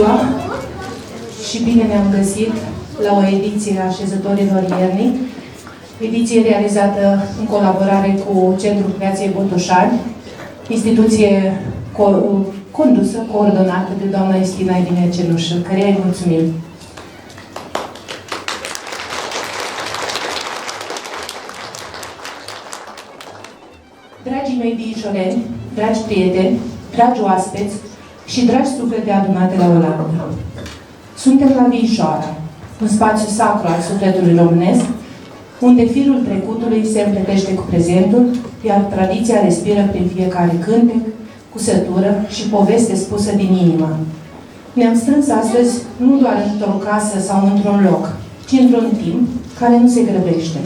ziua și bine ne-am găsit la o ediție a Așezătorilor Iernii, ediție realizată în colaborare cu Centrul Creației Botoșani, instituție condusă, coordonată de doamna Istina Irinea Cenușă, căreia îi mulțumim. Dragii mei viișoreni, dragi prieteni, dragi oaspeți și dragi suflete adunate la oaltă. Suntem la Viișoara, un spațiu sacru al sufletului românesc, unde firul trecutului se împletește cu prezentul, iar tradiția respiră prin fiecare cântec, cusătură și poveste spusă din inimă. Ne-am strâns astăzi nu doar într-o casă sau într-un loc, ci într-un timp care nu se grăbește.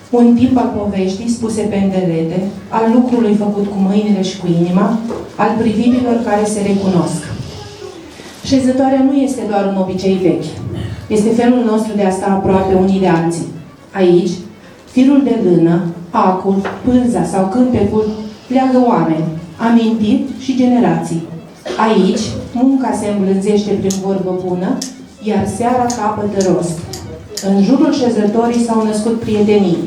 Un timp al poveștii spuse pe îndelete, al lucrului făcut cu mâinile și cu inima, al privirilor care se recunosc. Șezătoarea nu este doar un obicei vechi. Este felul nostru de a sta aproape unii de alții. Aici, firul de lână, acul, pânza sau cântecul leagă oameni, amintiri și generații. Aici, munca se îmblânzește prin vorbă bună, iar seara capătă rost. În jurul șezătorii s-au născut prietenii,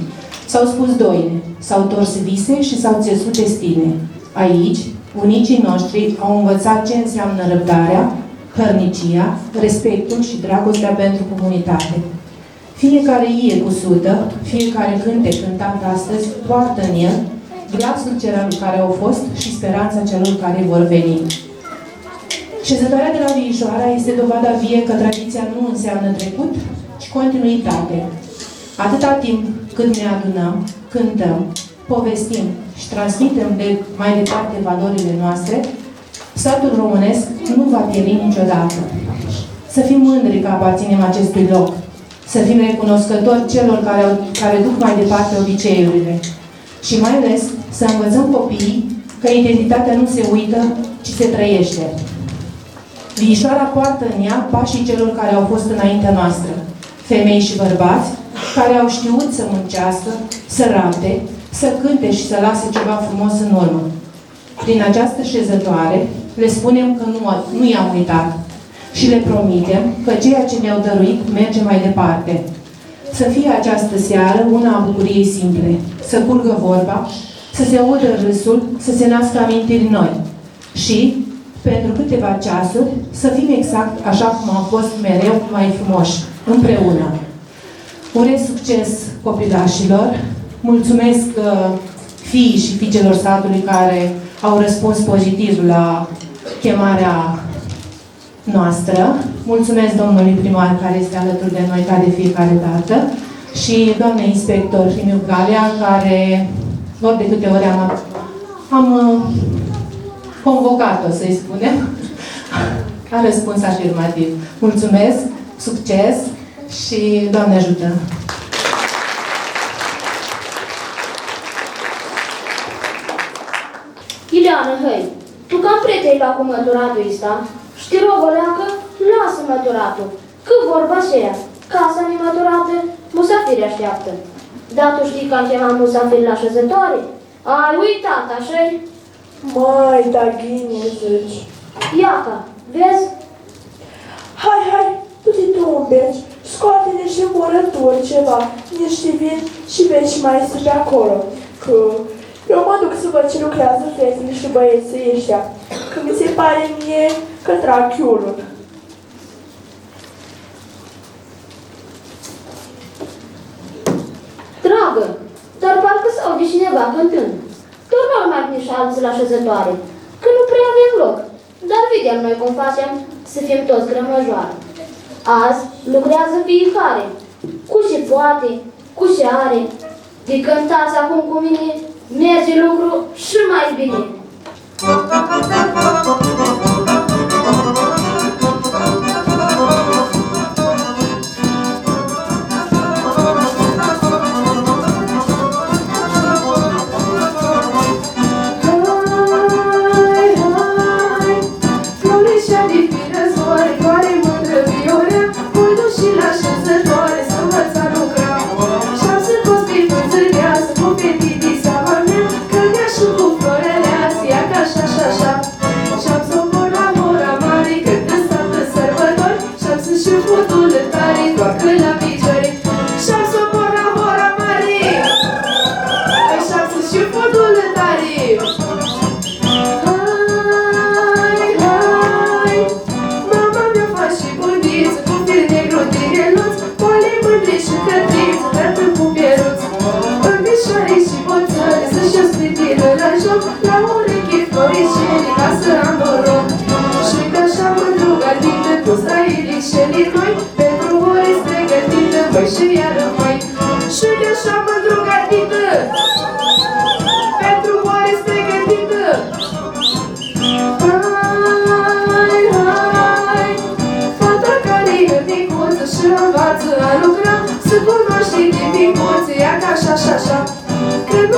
s-au spus doine, s-au tors vise și s-au țesut destine. Aici, bunicii noștri au învățat ce înseamnă răbdarea, hărnicia, respectul și dragostea pentru comunitate. Fiecare ie cusută, fiecare cântec cântat astăzi, poartă în el glasul celor care au fost și speranța celor care vor veni. Șezătoarea de la Viișoara este dovada vie că tradiția nu înseamnă trecut, ci continuitate. Atâta timp cât ne adunăm, cântăm, povestim și transmitem mai departe valorile noastre, satul românesc nu va pieri niciodată. Să fim mândri că aparținem acestui loc. Să fim recunoscători celor care duc mai departe obiceiurile. Și mai ales să învățăm copiii că identitatea nu se uită, ci se trăiește. Viișoara poartă în ea pașii celor care au fost înaintea noastră. Femei și bărbați care au știut să muncească, să rabde, să cânte și să lase ceva frumos în urmă. Prin această șezătoare le spunem că nu i-am uitat și le promitem că ceea ce ne-au dăruit merge mai departe. Să fie această seară una a bucuriei simple, să curgă vorba, să se audă râsul, să se nască amintiri noi și, pentru câteva ceasuri, să fim exact așa cum am fost mereu mai frumoși, împreună. Urez succes copilașilor, mulțumesc fiii și fiicelor satului care au răspuns pozitiv la chemarea noastră. Mulțumesc domnului primar care este alături de noi ca de fiecare dată și doamnei inspector Rimiu Galea, care ori de câte ori am convocat-o, să-i spunem, a răspuns afirmativ. Mulțumesc, succes și Doamne ajută! Ileana, hăi, tu cam pretei la cu măturatul ăsta? Știi, rogoleacă, lasă măturatul. Că vorba aceea, casa nemăturată, musafiri așteaptă. Dar tu știi că am chemat musafiri la șezătoare? Ai uitat, așa-i? Mai, da ghine, zici. Iaca, vezi? Hai, du-te tu un beci, scoate-ne și murături ceva, niște vin și veci mai este pe acolo. Că eu mă duc să văd ce lucrează fetele și băieții ăștia, că mi se pare mie că trag chiulul. Dragă, dar parcă s-aude cineva cântând. Doar normal nici alții la șezătoare, că nu prea avem loc. Dar vedem noi cum facem să fim toți grămăjoare. Azi lucrează fiecare, cu ce poate, cu ce are. De cântați acum cu mine, merge lucru și mai bine. Și cu florele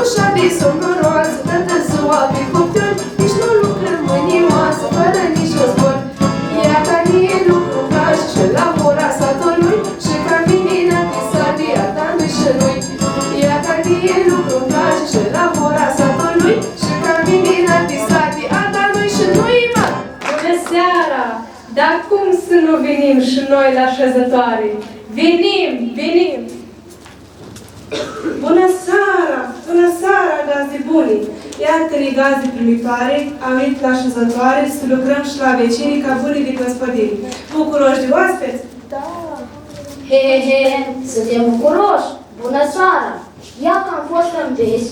Așa de somnoroasă, toată ziua pe copturi, nici nu lucrăm mânioasă, fără nici o zbor. Ea ca mie lucru în casă și la ora satului, și ca mine n-a de iarta și lui. Ea ca mie lucru în casă și la ora satului, și ca mine n-a de iarta și lui, mă. Bună seara! Dar cum să nu venim și noi la așezătoare? Venim, venim! Bună seara! Bună seara, gaze buni! Iată-ne gaze primitoare, am venit la așezătoare să lucrăm și la vecinii ca bunii de gospodini. Bucuroși de oaspeți? Da. He, he, he, suntem bucuroși! Bună seara! Ia că am fost în vezi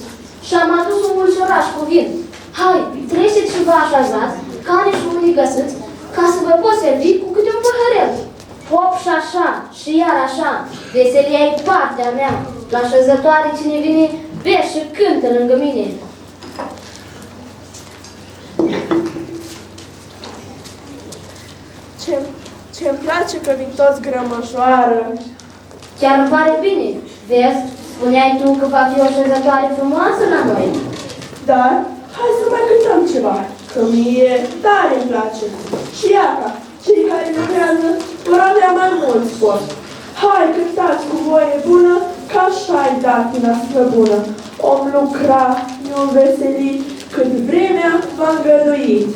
și am adus un mulțoraș cu vin. Hai, treceți și vă așezați, care și unii găsiți, ca să vă pot servi cu câte un păhărel. Hop și așa, și iar așa, veselia e partea mea. La așezătoare cine vine, vezi și cântă lângă mine. Ce-mi place că vin toți grămășoară. Chiar îmi pare bine. Vezi, spuneai tu că va fi o așezătoare frumoasă la noi. Dar hai să mai cântăm ceva, că mie tare îmi place. Și iată, cei care lucrează vor avea mai mult sport. Hai, cântați cu voie bună, că așa-i datina străbună. Om lucra, nu veseli, cât vremea va îngădui.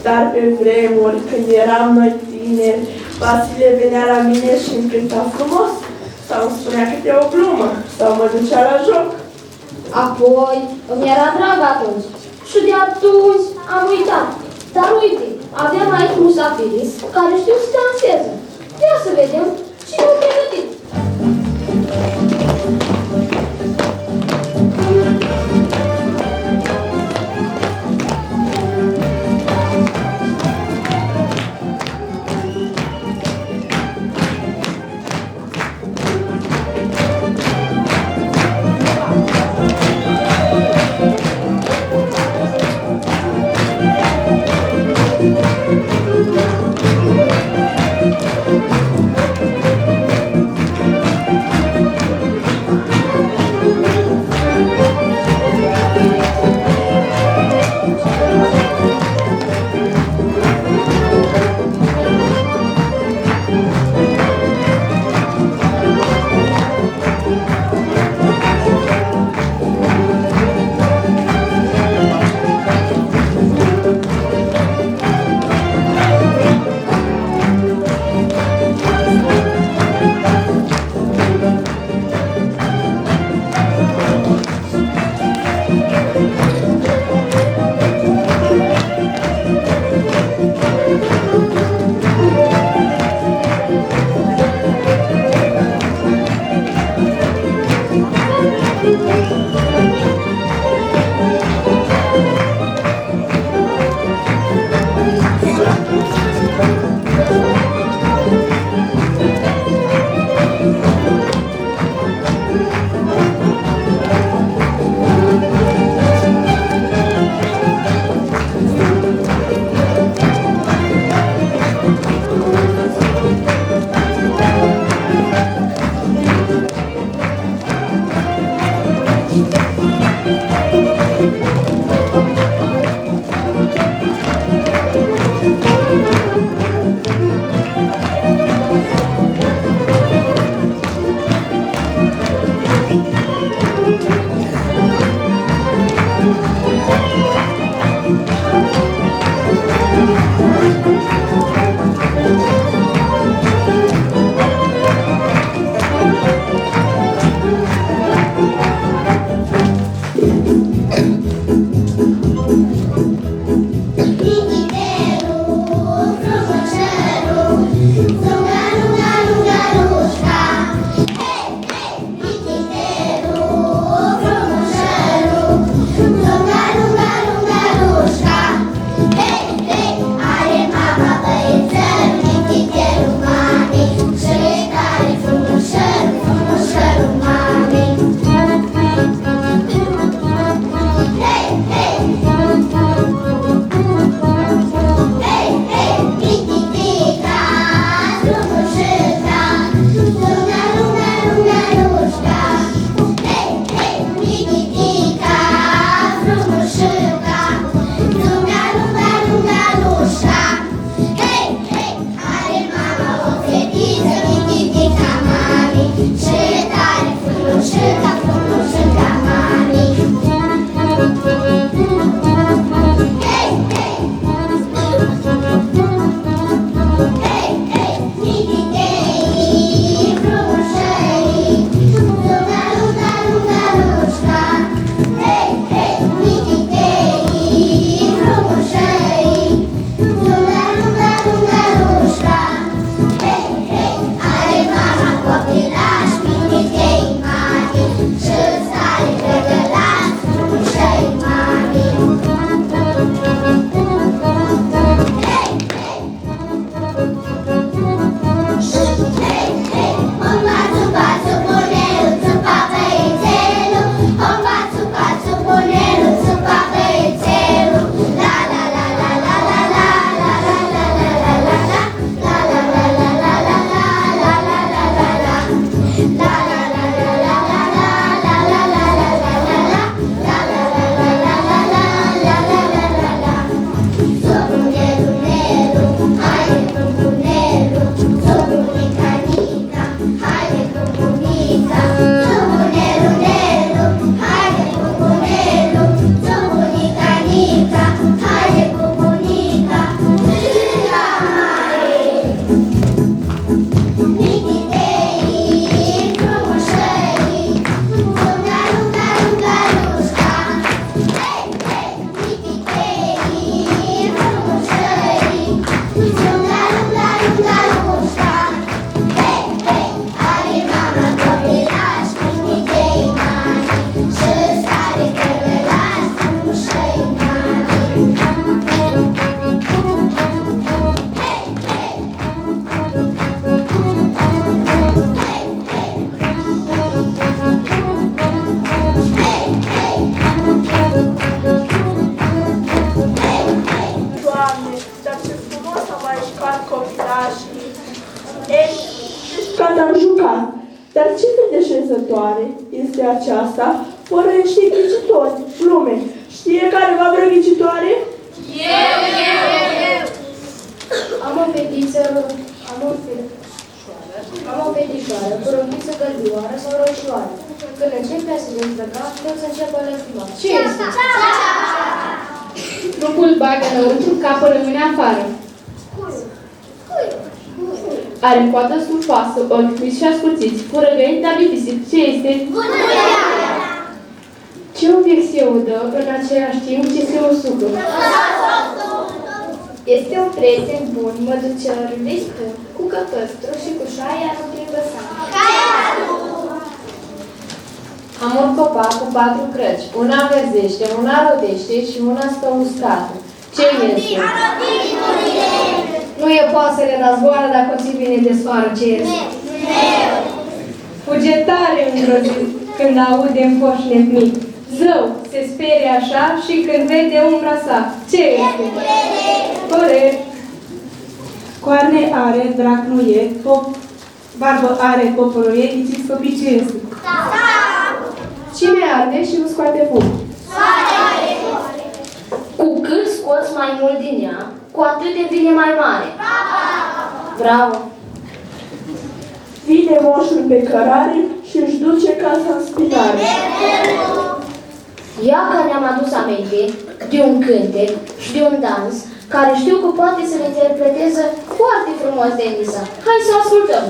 Dar pe vremuri, când eram noi tineri, Vasile venea la mine și îmi cânta frumos, sau îmi spunea câte o glumă, sau mă ducea la joc. Apoi îmi era drag atunci și de atunci am uitat. Dar uite, aveam aici musafirii care știu să danseze. Ia să vedem cine au pregătit. Doamne, dar ce frumos am mai jucat copilașii. Ei, când am jucat, dar ce fel de șezătoare este aceasta? Fără niște ghicitori, glume. Știe careva vreo ghicitoare? Eu! Am o fetișoară, cu rochiță gălbioară sau roșioară. Când începe să se dezbrăca, tot să înceapă a lăstima. Ce este? Trupul bagă înăuntru, capul rămâne afară. Are coadă sulfoasă, ochi mici și ascuțiți, furăgăi, dar lipisic. Ce este? Ce obiect se udă în același timp ce se usucă? Este un prieten bun, măducerul de spun, cu căpăstru și cu șaia nu prin băsan. Am un copac cu 4 crăci. Una verzește, una rodește și una stă uscată. Ce este? Nu e pasăre la zboară dacă o ții bine de soară. Ce este? Fuge tare îngrozit când aude în poșnet mic. Zău, se sperie așa și când vede umbra sa. Ce este? Corect. Coarne are, drac nu e, barbă are, popor e, ghiciți copii ce este? Cine arde și nu scoate fum? Cu cât scoți mai mult din ea, cu atât devine mai mare. Bravo! Vine moșul pe cărare și își duce casa în spinare. Ia că ne-am adus aminte de un cântec și de un dans care știu că poate să-l interpreteze foarte frumos Denisa. Hai să ascultăm!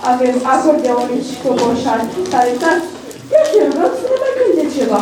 Avem acordeonii și cocoșani. Dar uitați, ia te rugăm să ne mai cânte ceva.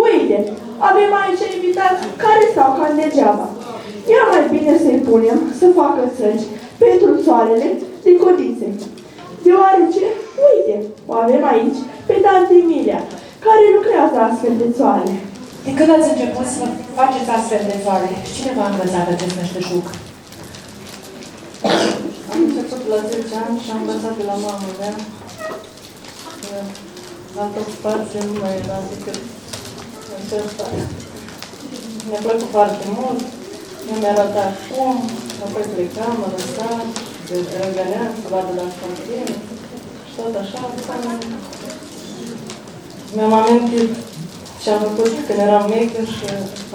Uite, avem aici invitați care stau ca degeaba. Ia mai bine să-i punem să facă săci pentru soarele de codițe. Deoarece, uite, o avem aici pe tante Emilia, care lucrează astfel de țoare. De când ați început să faceți astfel de țoare? Cine v-a învățat acest meșteșug? Am început la 10 ani și am învățat de la mama mea. Altă ocupație nu mai era decât aceasta. Mi-a plăcut foarte mult. Eu mi-a arătat cum, apoi plecam, mă lăsam, răgăneam să vadă la continuu și tot așa. Mi-am amintit ce am făcut când eram mică și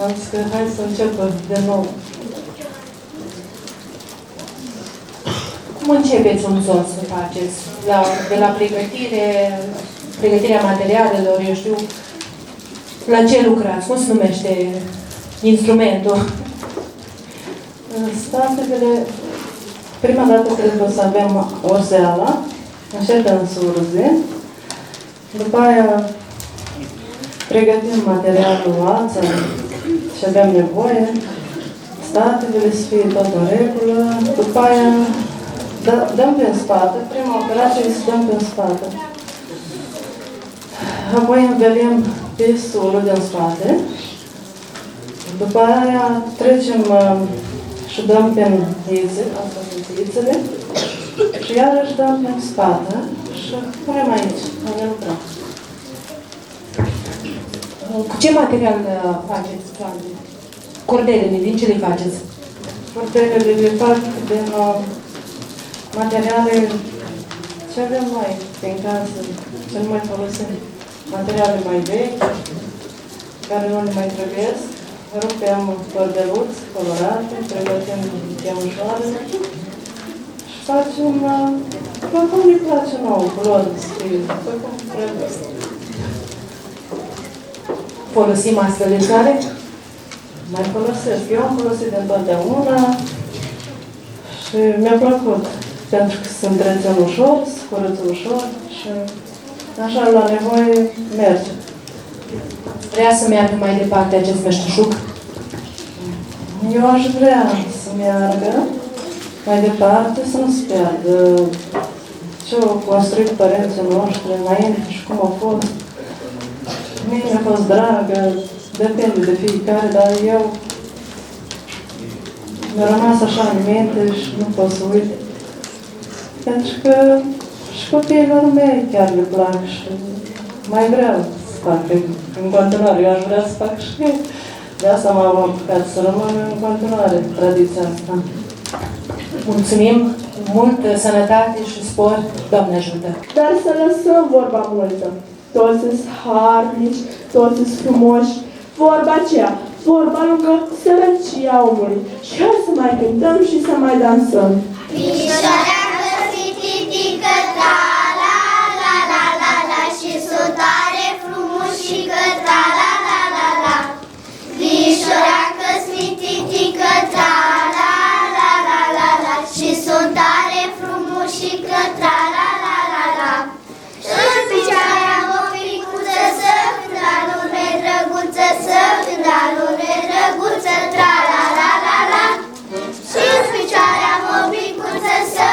am zis că hai să încep de nou. Cum începeți un țon să faceți? De la pregătirea materialelor, eu știu, la ce lucrați? Cum se numește instrumentul? Statele, prima dată trebuie să avem orzeala, începem să urze, după aia pregătim materialul ața și avem nevoie, statele să fie tot în regulă, după aia dăm pe spate, prima operație este să dăm pe spate. Apoi învelim pistolul din spate, după aia trecem și dăm pe ițe, asta sunt ițele, și iarăși dăm pe spate și punem aici, ne lucrăm. Cu ce material faceți? Cordelele, din ce le faceți? Cordelele le fac din materiale ce avem noi prin casă, ce nu mai folosim. Materiale mai vechi, care nu ne mai trebuie. Rupem cordeluți colorate, pregătim chemușoarele și facem, cum ne place nouă, culori, stil, cum trebuie. Folosim astfel de țoare? Mai folosesc. Eu am folosit de întotdeauna și mi-a plăcut, pentru că se întrețin ușor, se curăță ușor și așa la nevoie merge. Vrea să meargă mai departe acest meșteșug? Eu aș vrea să meargă mai departe, să nu se piardă ce au construit părinții noștri înainte și cum au fost. Mie mi-a fost dragă, depinde de fiecare, dar eu mi-a rămas așa în minte și nu pot să uit. Pentru că și copiilor mei chiar le plac și mai vreau să fac în continuare. Eu aș vrea să fac și eu. De asta m-am apucat să rămân în continuare tradiția asta. Mulțumim, multă sănătate și spor, Doamne ajută! Dar să lăsăm vorba multă. Toți sunt harnici, toți sunt frumoși. Vorba aceea, vorba lungă sărăcia omului. Și hai să mai cântăm și să mai dansăm. Mișoreacă, sfititică, tra la la la la la, și sunt tare frumușică, tra la la la la. Mișoreacă, sfititică, tra la la la la la, și sunt tare frumușică, tra la la la la. Și-n picioare am o ficuță să când la lume drăguță, să când la lume drăguță, tra la la la la. Și-n picioare am o ficuță să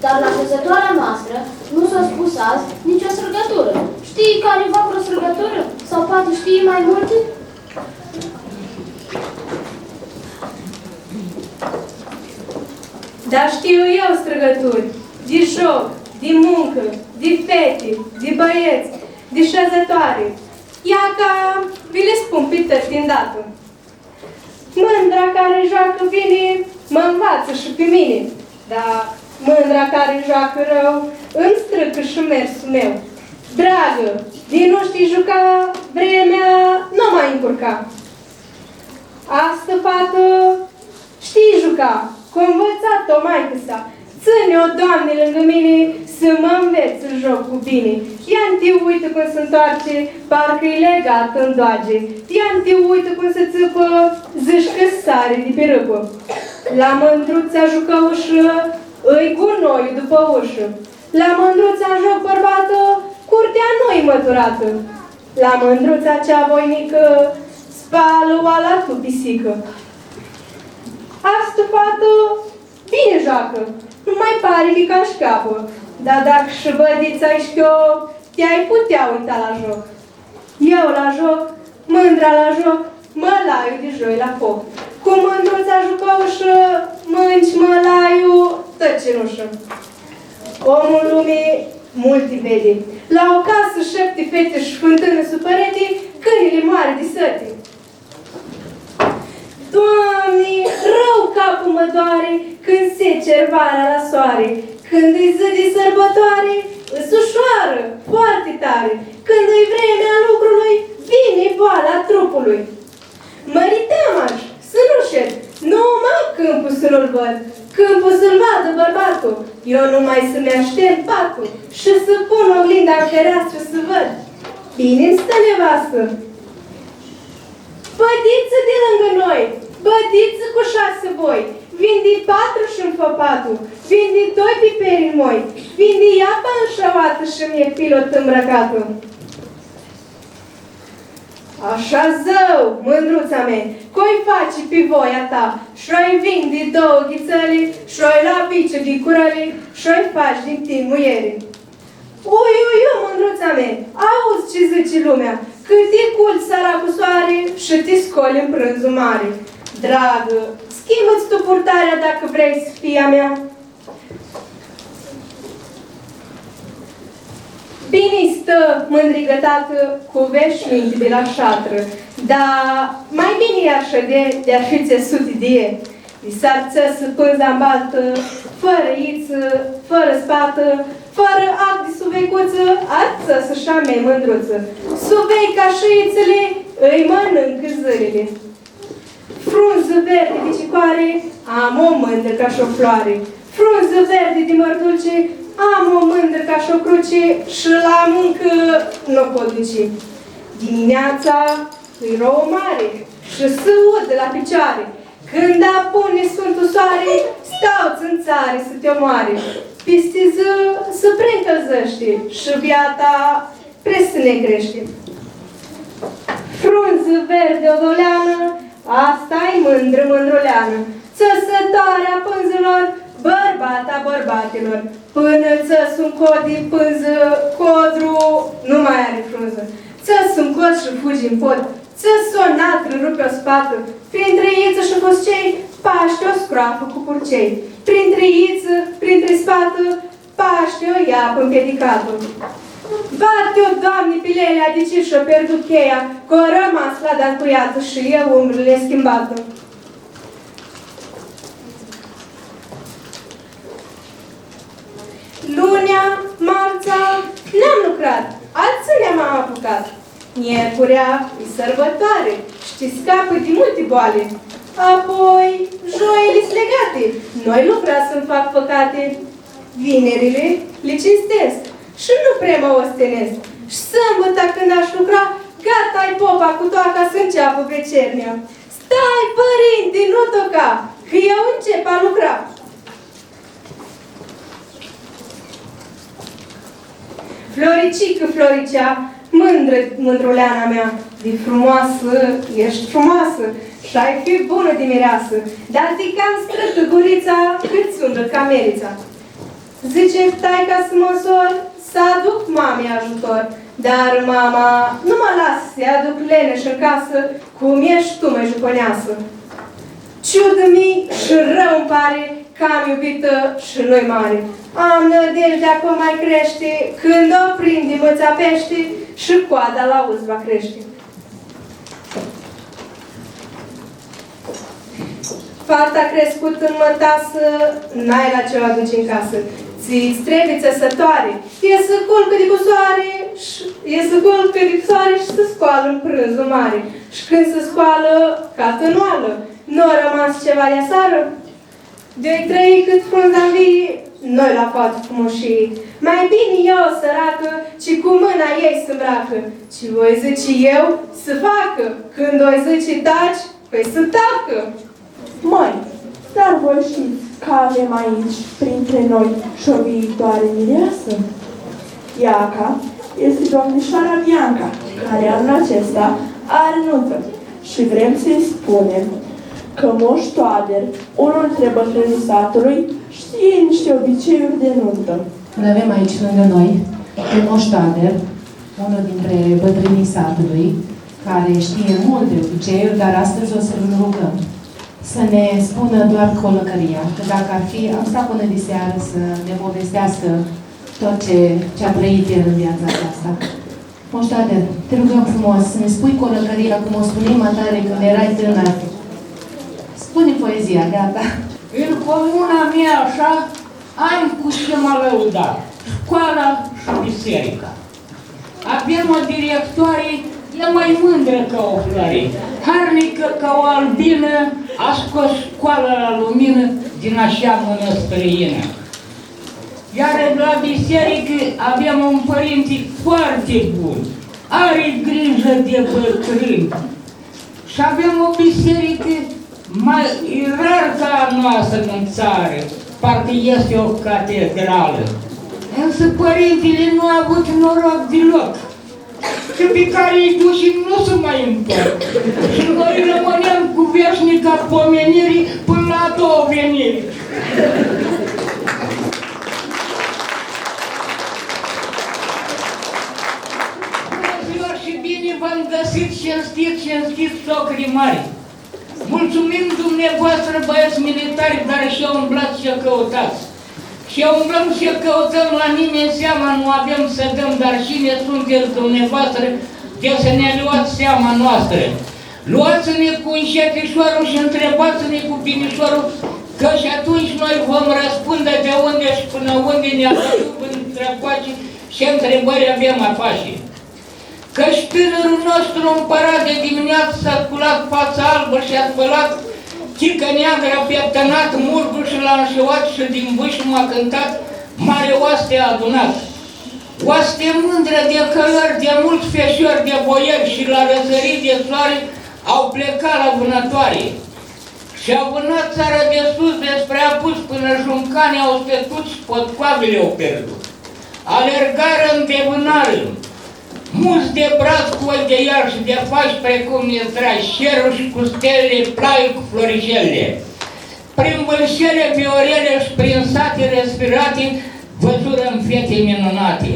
Dar la așezătoarea noastră nu s-a spus azi nicio sărgătură. Știi careva vreo sărgătură? Sau poate știi mai multe? Dar știu eu străgături, de joc, de muncă, de fete, de băieți, de șezătoare. Ia ca vi le spun pe tăți din dată. Mândra care joacă bine, mă învață și pe mine, dar mândra care joacă rău, îmi strâcă și mersul meu. Dragă, din nu știi juca, vremea nu mai încurca. Astă fată știi juca, că-a învățat-o maică-sa. Ține-o, Doamne, lângă mine, să mă înveț să joc cu bine. Ia-mi te uită cum se întoarce, parcă-i legat în doage. Ia-mi te uită cum se țâpă, zici că sare de pe râpă. La mândruța jucă ușă, îi gunoi după ușă. La mândruța joc bărbată, curtea nu-i măturată. La mândruța cea voinică, spală oala cu pisică. Astă fată bine joacă, nu mai pare că ca șcapă, dar dacă și bădița-i șchiop, te-ai putea uita la joc. Eu la joc, mândra la joc, mălaiu de joi la foc. Cu mândruța jucăușă, mânci mălaiu, tăcinușă. Omul lumii multe vede. La o casă 7 fete și fântână sub perete, câinile mari de săte. Doamne, rău capul mă doare când se cer vara la soare. Când îi zi de sărbătoare, îs ușoară, foarte tare. Când îi vremea lucrului, vine boala trupului. Măriteam-aș, să nu șed, numai câmpul să nu-l văd. Câmpul să-l vadă bărbatul, eu numai să-mi aștept patul și să pun oglinda în fereastră să văd. Bine-mi stă nevastă. Bădiță de lângă noi, bădiță cu 6 boi, vin de 4 și-mi fă patul, vin de 2 piperi moi, vin de iapa înșăuată și mi-e pilot îmbrăcată. Așa zău, mândruța mea, că-i faci pe voia ta, și-o-i vin de 2 ghițăle, și-o-i la piciu de curăle, și-o-i faci din timp muiere. Ui, mândruța mea, auzi ce zice lumea, când te culci sara cu soare și te scoli în prânzul mare. Dragă, schimbă-ți tu purtarea dacă vrei să fii a mea. Bine stă mândrigă tată cu veșminte de la șatră, dar mai bine i-ar șăde de-ar fi țesut idee. I s-ar țăsă pânza în baltă, fără iță, fără spată, fără act de suvecuță, ar țăsă șamei mândruță. Suvei ca șițele, îi mănâncă zările. Frunză verde de cicoare, am o mândră ca și o floare. Frunză verde de mărduce, am o mândră ca și o cruce și la muncă nu pot duce. Dimineața îi rău mare și se ud de la picioare. Când apune Sfântul Soare, stau în țară să te omoare. Peste zi se preîncălzăște și viața pre-se negrește. Frunză verde odoleană, asta-i mândră mândruleană. Țăsătoarea pânzilor, bărbata bărbatelor. Până țăs un cod din pânză, codru nu mai are frunză. Țăs un cod și fugi în pod. Țăs o natră rupe o spată. Printre iță și foscei, paște o scroafă cu purcei. Printre iță, printre spată, paște o iapă împiedicată. Bate-o, Doamne, pilelea, de ce și-o pierdut cheia, că o rămas la dancuiată și eu umbrele schimbată. Lunea, marța, n-am lucrat, alțilea m-am apucat. Miercurea e sărbătoare și te scapă de multe boale. Apoi, joile-s legate, noi lucra să-mi fac păcate. Vinerile le cinstesc și nu prea mă ostenesc. Și sâmbătă când aș lucra, gata-i popa cu toaca să înceapă vecernia. Stai, părinte, nu toca, că eu încep a lucra. Floricică, Floricea, mândră, mândruleana mea, de frumoasă, ești frumoasă și ai fi bună de mireasă, dar te cam strâtă gurița cât umbră ca merița. Zice taica să măsor, să aduc mamei ajutor, dar mama nu mă las să-i aduc leneș în casă, cum ești tu, mă jupăneasă. Ciudă-mi și rău îmi pare că am iubită și nu-i mare. Am nădejdea că mai crește, când o prinde mă țapește și coada la uz va crește. Fata crescut în mătasă, n-ai la ce o aduci în casă. Ți-ți trebuie țăsătoare, e să culcă de cu soare, și se scoală în prânzul mare. Și când se scoală, ca tănoală, n-a rămas ceva de asară? De-i trăi cât frunza vie, noi la poate frumoșii. Mai bine eu, săracă, ci cu mâna ei să îmbracă. Ci voi zice eu să facă, când o zice taci, păi să tacă. Măi, dar voi știți că avem aici, printre noi, și o viitoare mireasă? Iaca este domnișoara Bianca, care anul acesta are nuntă și vrem să-i spunem că Moș Toader, unul dintre bătrânii satului, știe niște obiceiuri de nuntă. Îl avem aici lângă noi pe Moș Toader, unul dintre bătrânii satului, care știe multe obiceiuri, dar astăzi o să-l rugăm să ne spună doar colăcăria, că dacă ar fi, am stat până de seară să ne povestească tot ce a trăit el în viața aceasta. Moș Toader, te rugăm frumos să ne spui colăcăria, cum o spuneai matare când erai tânăr. Spune poezia, gata. În comuna mea, așa, am cu ce mă lăuda. Școala și biserica. Avem o directoare, e mai mândră ca o floare, harnică ca o albină, a scos școala la lumină din așa mână străină. Iar la biserică avem un părinte foarte bun, are grijă de bătrâni. Și avem o biserică mai rar ca a noastră în țară, parcă este o catedrală. Însă părintele nu a avut noroc deloc, că pe care îi duși nu se mai împart. Și noi rămânem cu veșnica pomenirii până la a doua venire. Bună ziua și bine v-am găsit, cinstit, socrii mari. Mulțumim dumneavoastră, băieți militari, dar și-au umblat și-o căutați. și umblăm și căutăm la nimeni seama, nu avem să dăm, dar cine sunteți dumneavoastră de să ne luați seama noastră. Luați-ne cu înșetișorul și întrebați-ne cu binișorul, că și atunci noi vom răspunde de unde și până unde ne-a văzut întrebați și întrebări avem a face. Căci tânărul nostru împărat de dimineață s-a sculat fața albă și a spălat chică neagră, a pieptănat murgul și l-a înșeuat și din vâșmă a cântat mare oaste a adunat. Oaste mândră de călări, de mulți feșori, de boieri și la răsărit de soare au plecat la vânătoare. Și-au vânat țara de sus despre apus până juncanii au stătut și potcoavele au pierdut. Alergară de vânară, mulți de braț cu oi de iar și de faci precum e dragi, șerul și cu stelele, plaiul cu floricele. Prin vâlșele viorele și prin sate respirate, văzurăm fete minunate.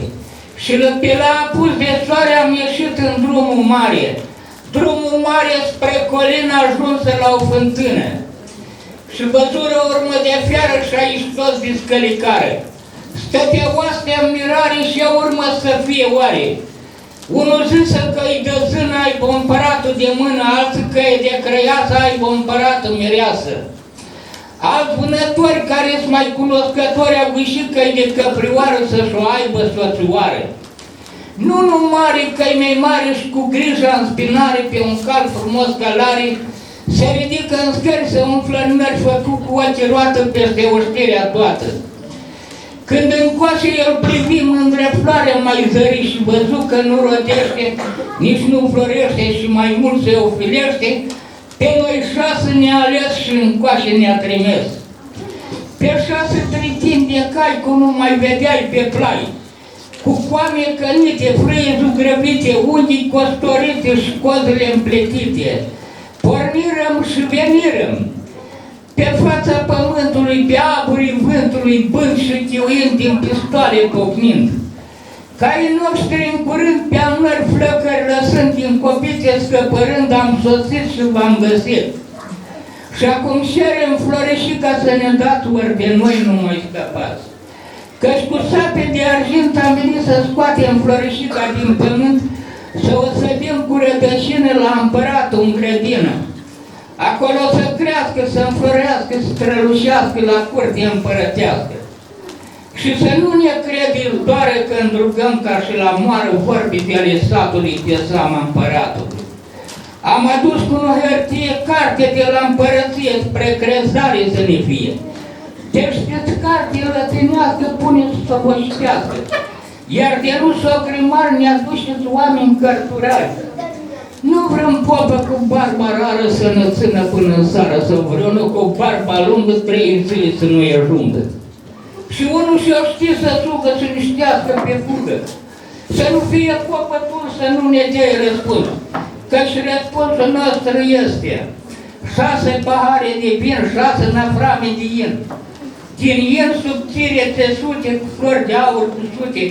Și pe la apus de soare am ieșit în drumul mare. Drumul mare spre colină ajunsă la o fântână. Și văzură urmă de fiară și aici toți discălicară. Stătea oastea în mirare și ea urmă să fie oare. Unul zisă că-i de zână aibă împăratul de mână, alții că e de crăiasă aibă împăratul mireasă. Alți vânători care-s mai cunoscători au ieșit că-i de căprioară să-și o aibă soțioară. Nu numai că-i mai mare și cu grijă în spinare pe un cal frumos călare, se ridică în scări, se umflă în mers făcut cu ochii roată peste oștirea toată. Când încoace el privi mândre floarea mai zări și văzu că nu rodește, nici nu florește și mai mult se ofilește, pe noi 6 ne-a ales și încoace ne-a trimis. Pe 6 tritini de cai cum nu mai vedeai pe plai, cu coame cănite, frâie zugrăvite, unghii costorite și cozile împletite. Pornirăm și venirăm pe fața pământului, pe aburii vântului, bând și chiuind din pistoale pocnind. Caii noștri în curând pe-a nări flăcări lăsând din copite scăpărând, am sosit și v-am găsit. Și acum cerem floreșii ca să ne dați, ori de noi nu mai scăpați. Căci cu sape de argint am venit să scoatem floreșica din pământ, să o sădim cu rădășină la împăratul în grădină. Acolo să crească, să înflorească, să strălușească la curte împărătească. Și să nu ne credeți doar când rugăm ca și la moară vorbite ale satului pe seama împăratului. Am adus cu o hârtie carte de la împărăție spre crezare să ne fie. Deci știți carte lătinească puneți să vă ștească. Iar de rus o grimar ne aduceți oameni cărturari. Nu vrem popă cu barba rară să ne țină până în seară, să vreunul cu barba lungă 3 zile să nu-i ajungă. Și unul și-o știe să sugă, să ne ștească pe fugă. Să nu fie popătul, să nu ne dea răspuns. Căci răspunsul nostru este 6 pahare de vin, 6 naframe de in. Din in subțire țesute cu flori de aur cu sute,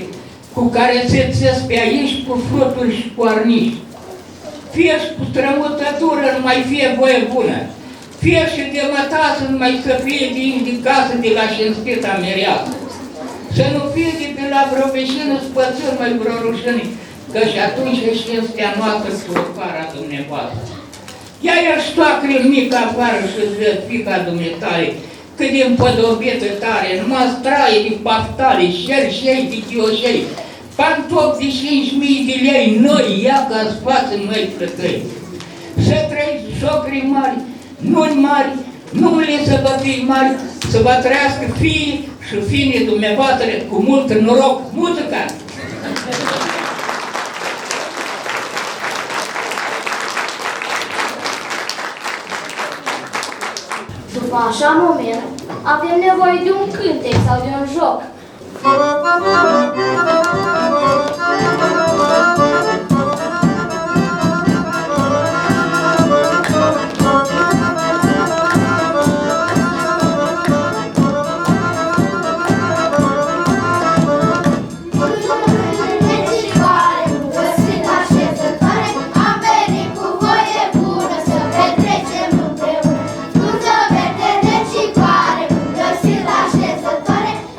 cu care se țes pe aici cu fluturi și cu arniși. Fie și cu strămutătură nu mai fie voie bună, fie și de mătasă nu mai să fie de indicasă de la șinstita mireasă. Să nu fie de pe la vreo veșină spățâni mai vreo rușini, că și atunci e știnstea noastră cu fara dumneavoastră. Ia-i ștoacre mică afară și zice, fica dumneitale, cât de împodobită tare, numai straie de paftale, șerșei de chioșei, pantopi de 5.000 de lei, noi, ia ca-ți față noi plătăi. Să trăiți socrii mari, nuni mari, numele să vă fii mari, să vă trăiască fiii și fiii dumneavoastră cu mult noroc. Muzica! După așa moment, avem nevoie de un cântec sau de un joc.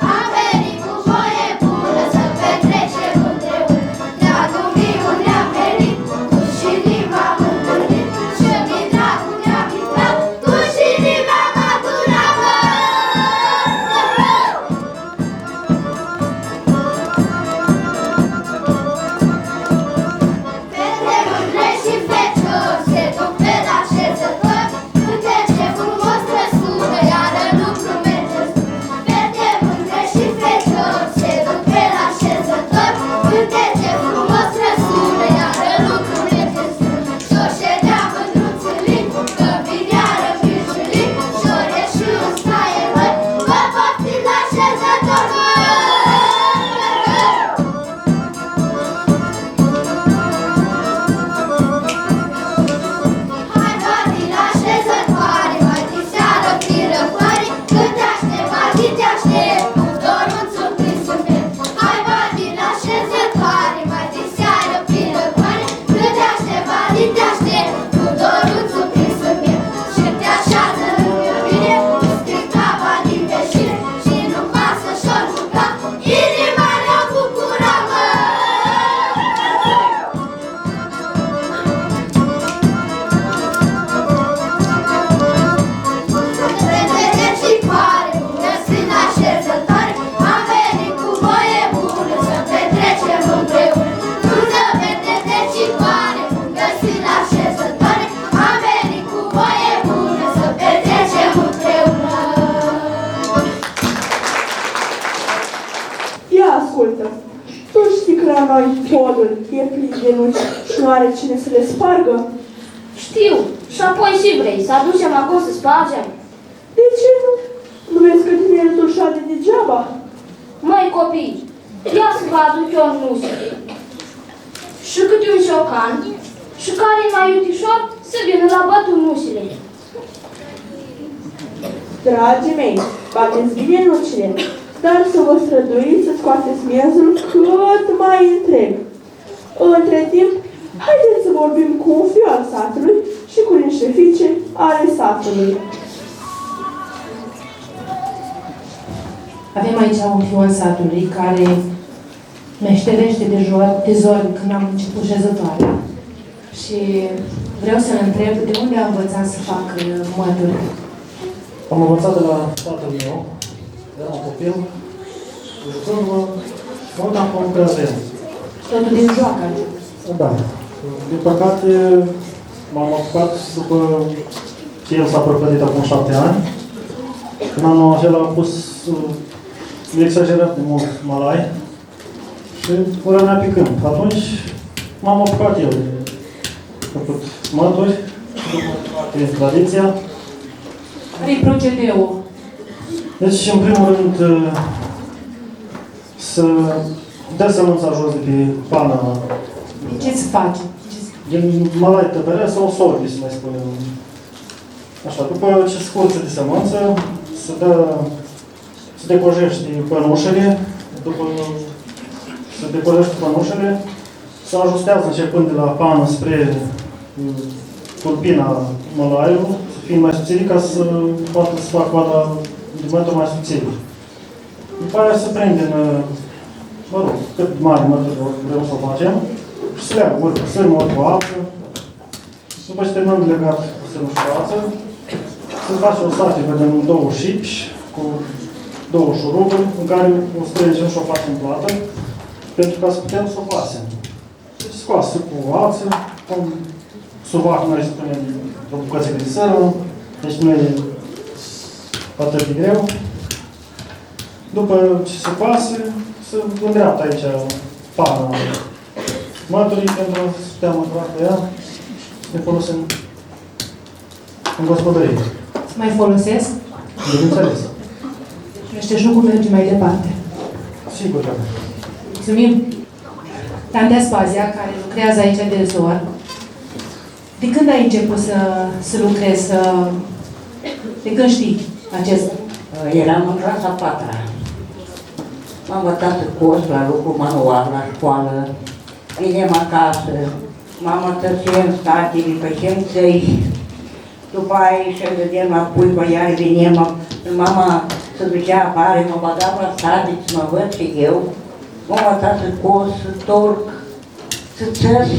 Am noi podul e plin de nuci și nu are cine să le spargă? Știu. Și apoi și vrei să aducem acum să spargem? De ce nu? Nu vezi că tineretul șade degeaba? Măi copii, ia să vă aduc eu un nusul. Și câte un șocan, și care e mai utișor să vină la bătut nusile. Dragii mei, bateți bine nucile, dar să vă străduiți să scoateți miezul cât mai întreg. Între timp, haideți să vorbim cu un fiu al satului și cu niște fiice ale satului. Avem aici un fiu al satului care meșterește de zornic când am început șezătoarea. Și vreau să-l întreb de unde a învățat să facă mături. Am învățat de la tatăl meu, eram copil, jucându-mă, mă uitam cum lucrează el. Totul din joacă. Da. Din păcate, m-am apucat după ce el s-a prăpădit acum 7 ani. În anul acela am pus exagerat de mult malai și rămânea picând. Atunci m-am apucat eu de făcut mături, după tradiția. Care-i procedeul? Deci, în primul rând, să dea sămânța jos de pe pana. Ce să faci? Din malai tăpere sau sorbi, să mai spunem. Așa, după ce scurge de sămânță, se decojește pănușele, după se decojește pănușele, se ajustează începând de la pană spre tulpina mălaiului, să fie mai subțiri ca să poată să facă coada de mături mai subțiri. După aia se prinde în, mă rog, cât mare mături vrem să o facem și se leagă ori cu sârmă, ori cu apă. După ce terminăm de legat cu sârmă și cu apă, se face o statică de 2 șipși cu 2 șuruburi în care o strângem și o facem plată pentru ca să putem să o facem. Deci scoasă cu ață, cum suvac noi spunem o bucățică de sărmă, deci nu e atât de greu. După ce se pasă, se îndreaptă aici pana măturii pentru a putea mătura pe ea, să ne folosim în gospodărie. Să mai folosesc? Bineînțeles. Meșteșugul merge mai departe. Sigur că. Mulțumim! Tantea Spazia, care lucrează aici de zor, de când ai început să lucrezi, de când știi acest? Eram în clasa 4-a. M-am învățat să cos la lucru manual, la școală. Venim acasă, mama tăcem statele, făcem țăi. După aia și vedem la puică, iar venim, mama se ducea afară, mă băgam la state să mă văd și eu. M-am învățat să cos, să torc, să țăs.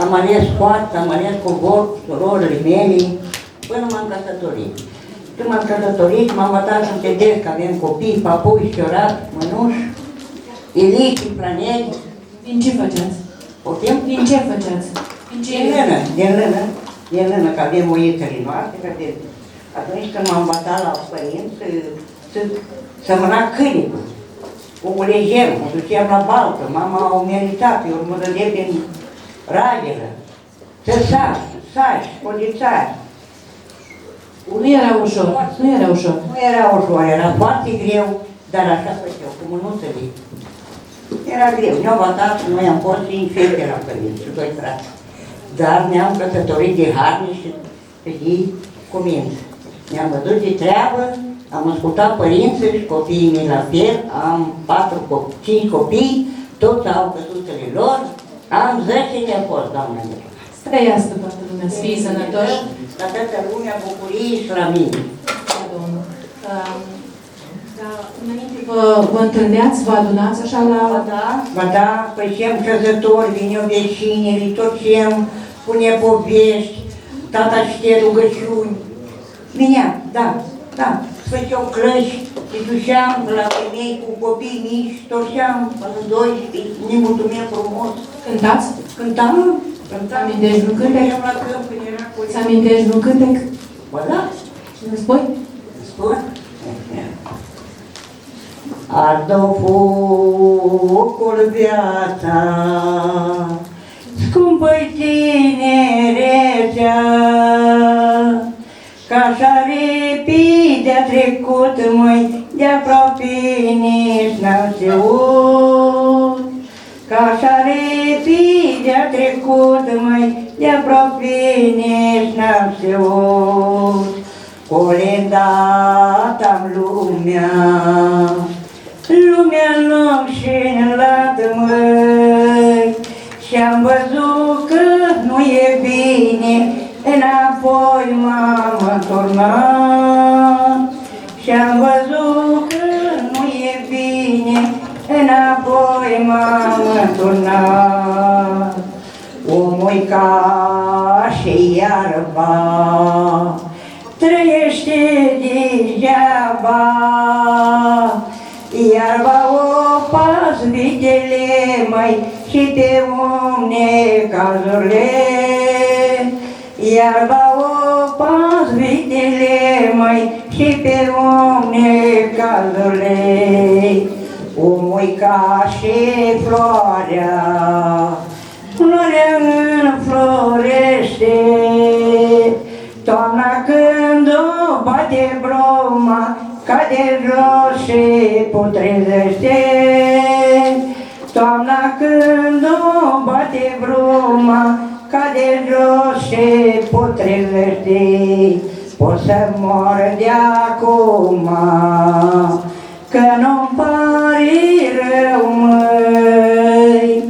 Am ales foarte, am ales cobor, surorile mele, până m-am căsătorit. Când m-am căsătorit, m-am învățat să înțeleg că avem copii, papui, șorat, mănuși, elici, planeti. Din ce făceați? Poftim? Din ce făceați? Din lână, că avem oietele noastre, că avem. Atunci când m-am învățat la părinți, să mâna câinecul. O ulegem, o ducem la baltă, mama o meritat, eu mă dădea din ragelă. Să saci, polițari. Nu era ușor, nu era ușor. Nu era ușor, era foarte greu, dar așa făceau, cu mânuțele. Era greu, ne-au învățat și noi am fost și fete la părinți, și 2 frați. Dar ne-am căsătorit de harni și pe ei cuminți. Ne-am văzut de treabă, am ascultat părinții și copiii mei la fel, am 5 copii, toți au căsuțele lor, am 10 ne-a fost, doamna mea. Trăiască toată lumea, să fii sănătoși. La toată lumea, bucurie și la mine. Da, domnul. Înainte vă întâlneați, vă adunați așa la... Ba da, făceam căzători, vineau vecinii, tocem, pune povești, tata știe rugăciuni. Vinea, da, făceau clăși, și duceam la femei cu copii mici, torceam până 2, ne mulțumim frumos. Cântați? Cântam. Amintești vreun cântec? La câmp, când era cu... Să amintești vreun cântec? Ba da. Și îmi spui? Spun? ardă focul viața, scumpă-i tinerețea, că așa repede a trecut, măi, de-aproape nici n-am știut. Că așa repede a trecut, măi, de-aproape nici n-am știut. Colindat-am lumea, lumea în loc și în lat, măi, și-am văzut că nu e bine, înapoi m-am înturnat. Și-am văzut că nu e bine, înapoi m-am înturnat. Omul ca și iarba trăiește degeaba, iarba o pas vitele, măi, și pe om necazurile. Iarba o pas vitele, măi, și pe om necazurile. Omul ca și floarea, floarea înflorește. Toamna când o bate broma, cade jos și putrezește. Toamna când o bate broma, cade jos și putrezește. Pot să mor de acum, că nu-mi pare rău, măi.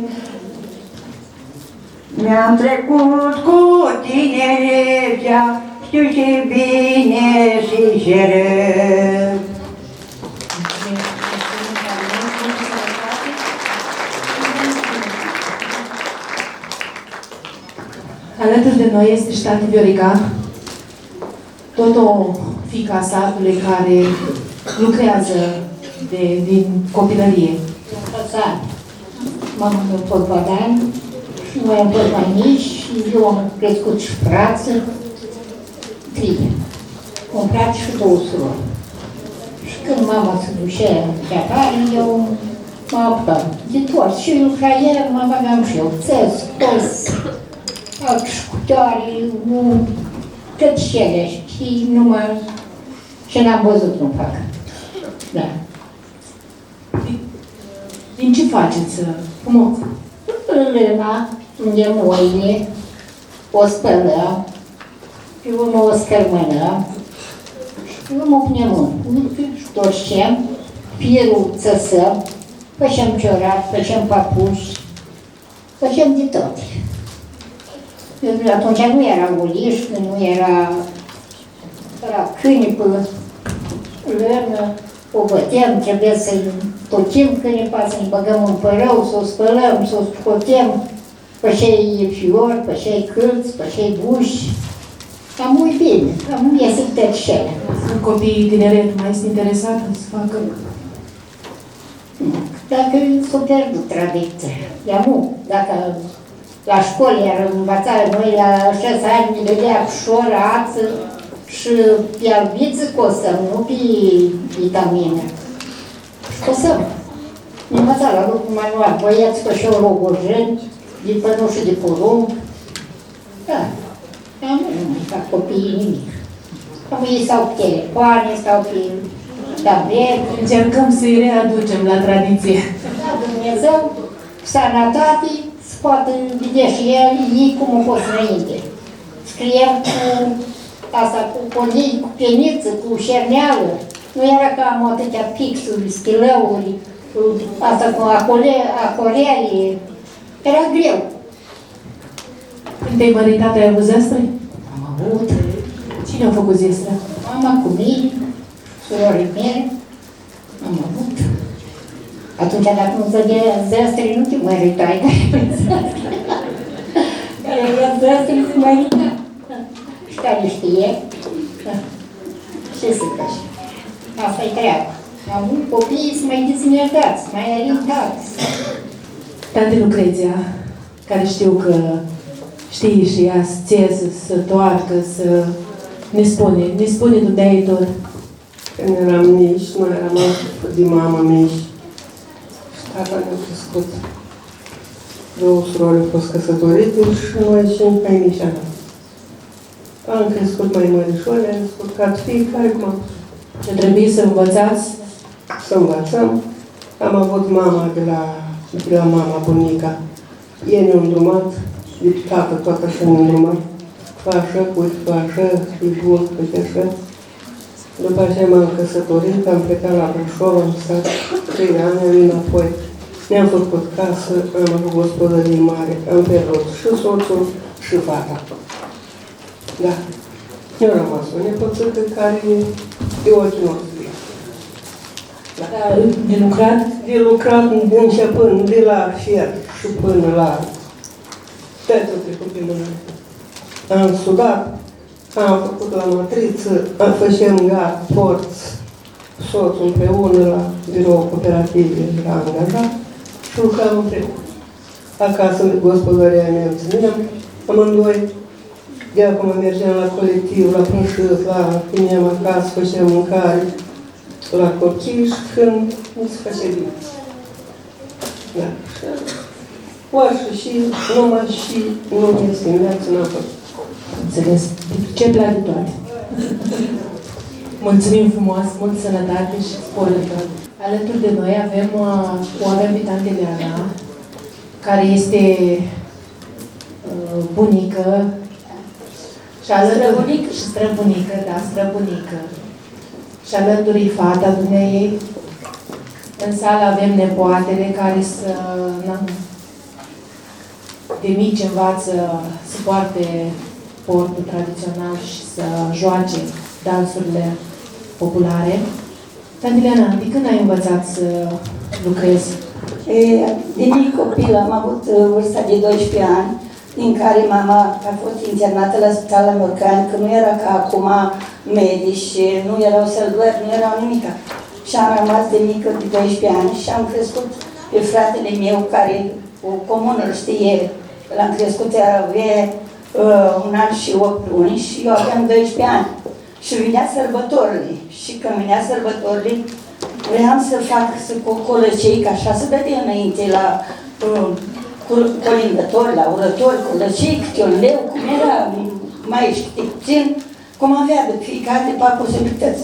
Mi-am trecut cu tinerețea, știu ce bine și ce rău. Alături de noi este și tati Viorica, tot o fiică a satului care lucrează din copilărie. Mama mea tot Badan și noi am fost mai mici și eu am crescut și frață, trei, un frate și două surori. Și când mama se ducea de afară, eu mă apucam de tot. Și lucra el, mă băgam și eu, țăs, toți, șcutoare, tot cele, și numai ce n-am văzut nu fac. Da. Din ce faceți frumos? Lâna, unde moile, o spălăm, pe urmă o scărmânăm, și pe urmă o punem în torcem, firul țăsăm, făcem ciorat, făcem papuși, făcem de tot. Atunci nu era uliș, nu era câine pe lână, o băteam, trebuie să-i tocim câinipa, să-i băgăm în părău, să o spălăm, să o scotem, pășei fiori, pășei cârți, pășei buși. Cam mult bine, cam iese tot cele. Sunt copiii tineret mai este interesat să facă? Dacă s-a pierdut tradiția, ea nu. Dacă la școală iar învățat, noi la 6 ani ne dădea pșor, ață și pe albiță cosăm, nu pe vitamine. Și cosăm. Ne învăța la lucru manual, băieți fășeau rogojeni, de pănuși de porumb. Da. Dar nu mai fac copiii nimic. Acum ei stau pe telefoane, stau pe tablete. Încercăm să-i readucem la tradiție. Da, Dumnezeu, sănătate, se poate vedea și el, ei cum au fost înainte. Scriem cu asta, cu conii, cu peniță, cu șerneală. Nu era ca am atâtea pixuri, stilăuri, asta cu acorele. Era greu. Când te-ai măritat, ai avut zestre? Am avut. Cine a făcut zestre? Mama cu mine, surorii mele, am avut. Atunci, dacă nu dădea zestre, nu te măritai. Care avea zestre, se mărita. Și care știe, ce să faci? Asta-i treaba. Am avut copiii să mai dezmerdați, mai orientați. Tante Lucreția, care știu că știi și ea să ție, să toarcă, să ne spune de ai tot. Când eram mici, noi eram alături de mama mici. Și tata ne-a crescut. Două surori au fost căsătorite și noi 5 mai mici eram. Am crescut mai mărișoare, am descurcat fiecare cum am. Ce trebuie să învățați? Să învățăm. Am avut mama de la mama bunica. Ei ne-au îndrumat, de tată tot așa ne-au îndrumat. Fă așa, uite, fă așa, e bun, uite așa. După aceea m-am căsătorit, am plecat la Brașov, am stat 3 ani, am venit înapoi. Ne-am făcut casă, am avut gospodărie mare, am pierdut și soțul și fata. Da. Eu am rămas o nepoțică care e ochii noștri. Da. De lucrat? De lucrat începând de la fier și până la totul trecut pe mână. Am studat, am făcut la matriță, am făceam gard, porți, soțul împreună la birou cooperative, la angajat și lucram împreună. Acasă, gospodăria mea țineam, amândoi. De acum mergeam la colectiv, la prânșât, la puneam acasă, făceam mâncare, la copii și când nu se face bine. Da. Oașă și numai și nu este în viață, n-am făcut. Înțeles. Ce place toate. Mulțumim frumos, mult sănătate și spor de tot. Alături de noi avem pe tante Leana, care este bunică și străbunică. Și străbunică, da, străbunică. Și alături fata dumneei. În sală avem nepoatele care de mici învață să poarte portul tradițional și să joace dansurile populare. Tante Leana, de când ai învățat să lucrezi? De mic copil am avut vârsta de 12 ani, din care mama a fost internată la Spitalul American, că nu era ca acum medici, nu erau sălbări, nu erau nimica. Și am rămas de mică de 12 ani și am crescut pe fratele meu, care o comună știe, l-am crescut, avea 1 an și 8 luni și eu aveam 12 ani. Și vinea sărbătorile. Și când vinea sărbătorile, vreau să fac cu colăcei, că așa se dădea înainte la colindători, la urători, colăcei, câte un leu, cum era mai câte puțin, cum avea de fiecare de 4 posibilități.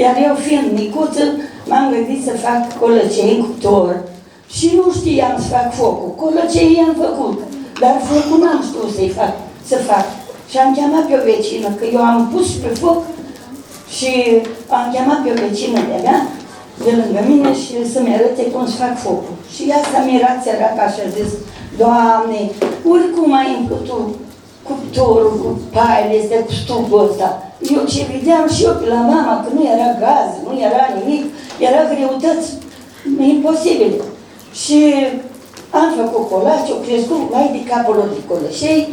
Iar eu fiind micuță, m-am gândit să fac colăcei în cuptor și nu știam să fac focul. Colăcei i-am făcut, dar focul n-am știut să fac. Și am chemat pe o vecină, că eu am pus pe foc și am chemat pe o vecină de-a mea, de lângă mine, și să-mi arăte cum să fac focul. Și ea s-a mirat săraca și a zis, Doamne, oricum ai împlutul cuptorul cu paiele astea, cu stupul ăsta. Eu ce vedeam și eu pe la mama, că nu era gaz, nu era nimic, era greutăți imposibile. Și am făcut colaci, au crescut mai de capul lor de colășei.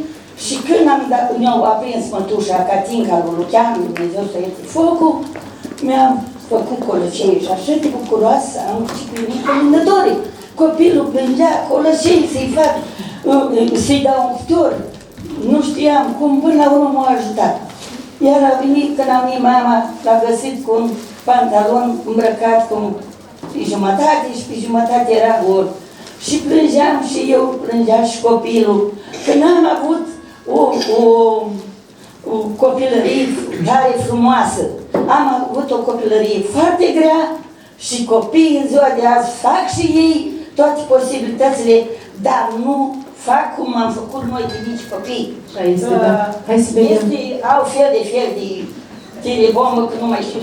Și când mi-au aprins mătușa Catinca lui Lucian, Dumnezeu să ierte focul, mi-am făcut colăcei și așa de bucuroasă, am ciclinit comandătorii. Copilul plângea, colăcei să-i fac, să-i dau un cuptor. Nu știam cum, până la urmă m-a ajutat. Iar a venit, când am venit mama, l-a găsit cu un pantalon îmbrăcat cu pe jumătate și pe jumătate era gol. Și plângeam și eu, plângea și copilul. Că n-am avut o copilărie tare frumoasă. Am avut o copilărie foarte grea și copiii în ziua de azi fac și ei toate posibilitățile, dar nu fac cum am făcut noi de mici copii. Hai să vedem. Au fel de telebombă, că nu mai știu.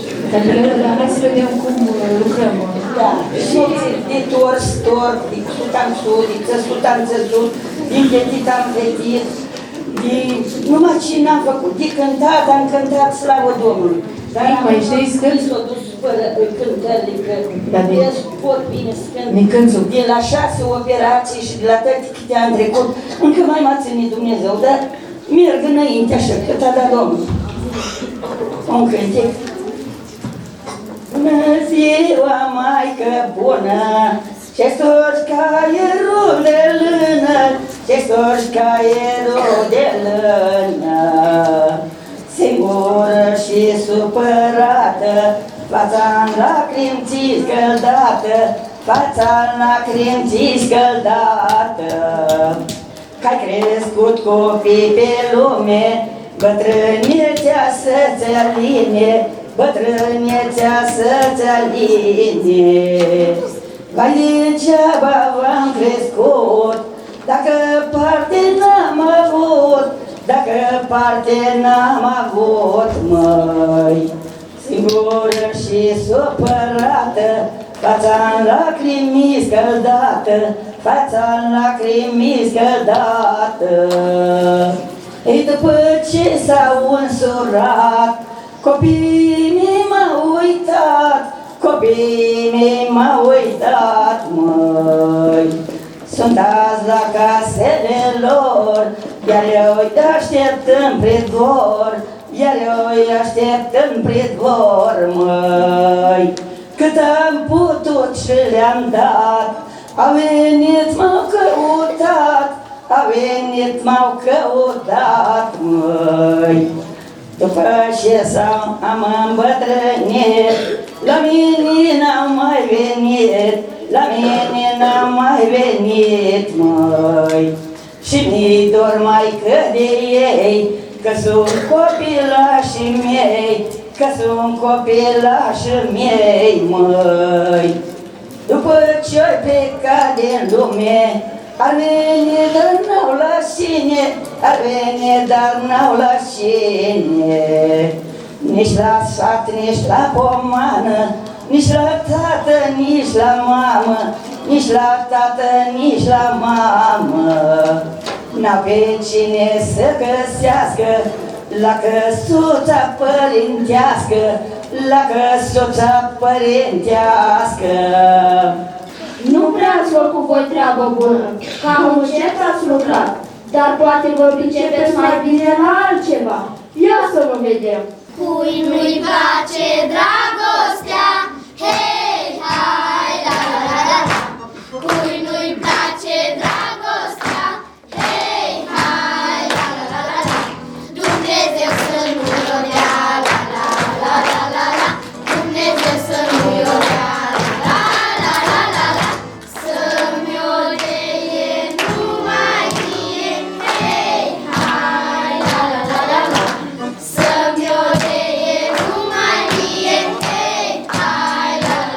Hai să vedem cum lucrăm. Da, și de tors, de cusut am cusut, de țăsut am țăsut, de ghetit am ghetit, numai ce n-am făcut, de cântat am cântat, slavă Domnului. Dar am s-o dus fără cântările, că pot bine să cânt. De la 6 operații și de la toate câte am trecut, încă mai m-a ținut Dumnezeu, dar merg înainte așa, cât a dat Domnul. Un cântec. Bună ziua, Maică bună, ce storci caierul de lână, ce storci caierul de lână. Singură și supărată, fața-n lacrimi ți scăldată, fața-n lacrimi ți scăldată. Că-ai crescut copii pe lume, bătrânețea să-ți aline, bătrânețea să-ți aline. Vai degeaba v-am crescut, dacă parte n-am avut, dacă parte n-am avut, măi. Singură și supărată, fața-n lacrimi scăldată, fața-n lacrimi scăldată. Ei, după ce s-au însurat, copiii mei m-au uitat, copiii mei m-au uitat, măi. Sunt azi la casele lor, iar eu îi aștept în pridvor, iar eu îi aștept în pridvor, măi. Cât am putut și le-am dat, au venit, m-au căutat, au venit, m-au căutat, măi. După ce am îmbătrânit, la mine n-au mai venit, la mine n-au mai venit, măi. Și mi-i dor mai că de ei, că sunt copilașii mei, că sunt copilașii mei, măi. După ce-ai plecat din lume, ar veni, dar n-au la cine, ar veni, dar n-au la cine. Nici la sat, nici la pomană, nici la tată, nici la mamă, nici la tată, nici la mamă. N-au pe cine să găsească la căsuța părintească, la căsuța părintească. Nu prea ați făcut voi treabă bună, cam încet ați lucrat, dar poate vă pricepeți mai bine la altceva. Ia să vă vedem. Cui nu-i place dragostea, hei, hai, la la la la la. Cui nu-i place dragostea, hei, hai, la la la la la. Dumnezeu să nu-i dea, la la la la la la. Dumnezeu să nu-i dea, la la la la la. Să-mi odeie numai mie, hei, hai, la la la la la. Să-mi odeie numai mie, hei, hai, la la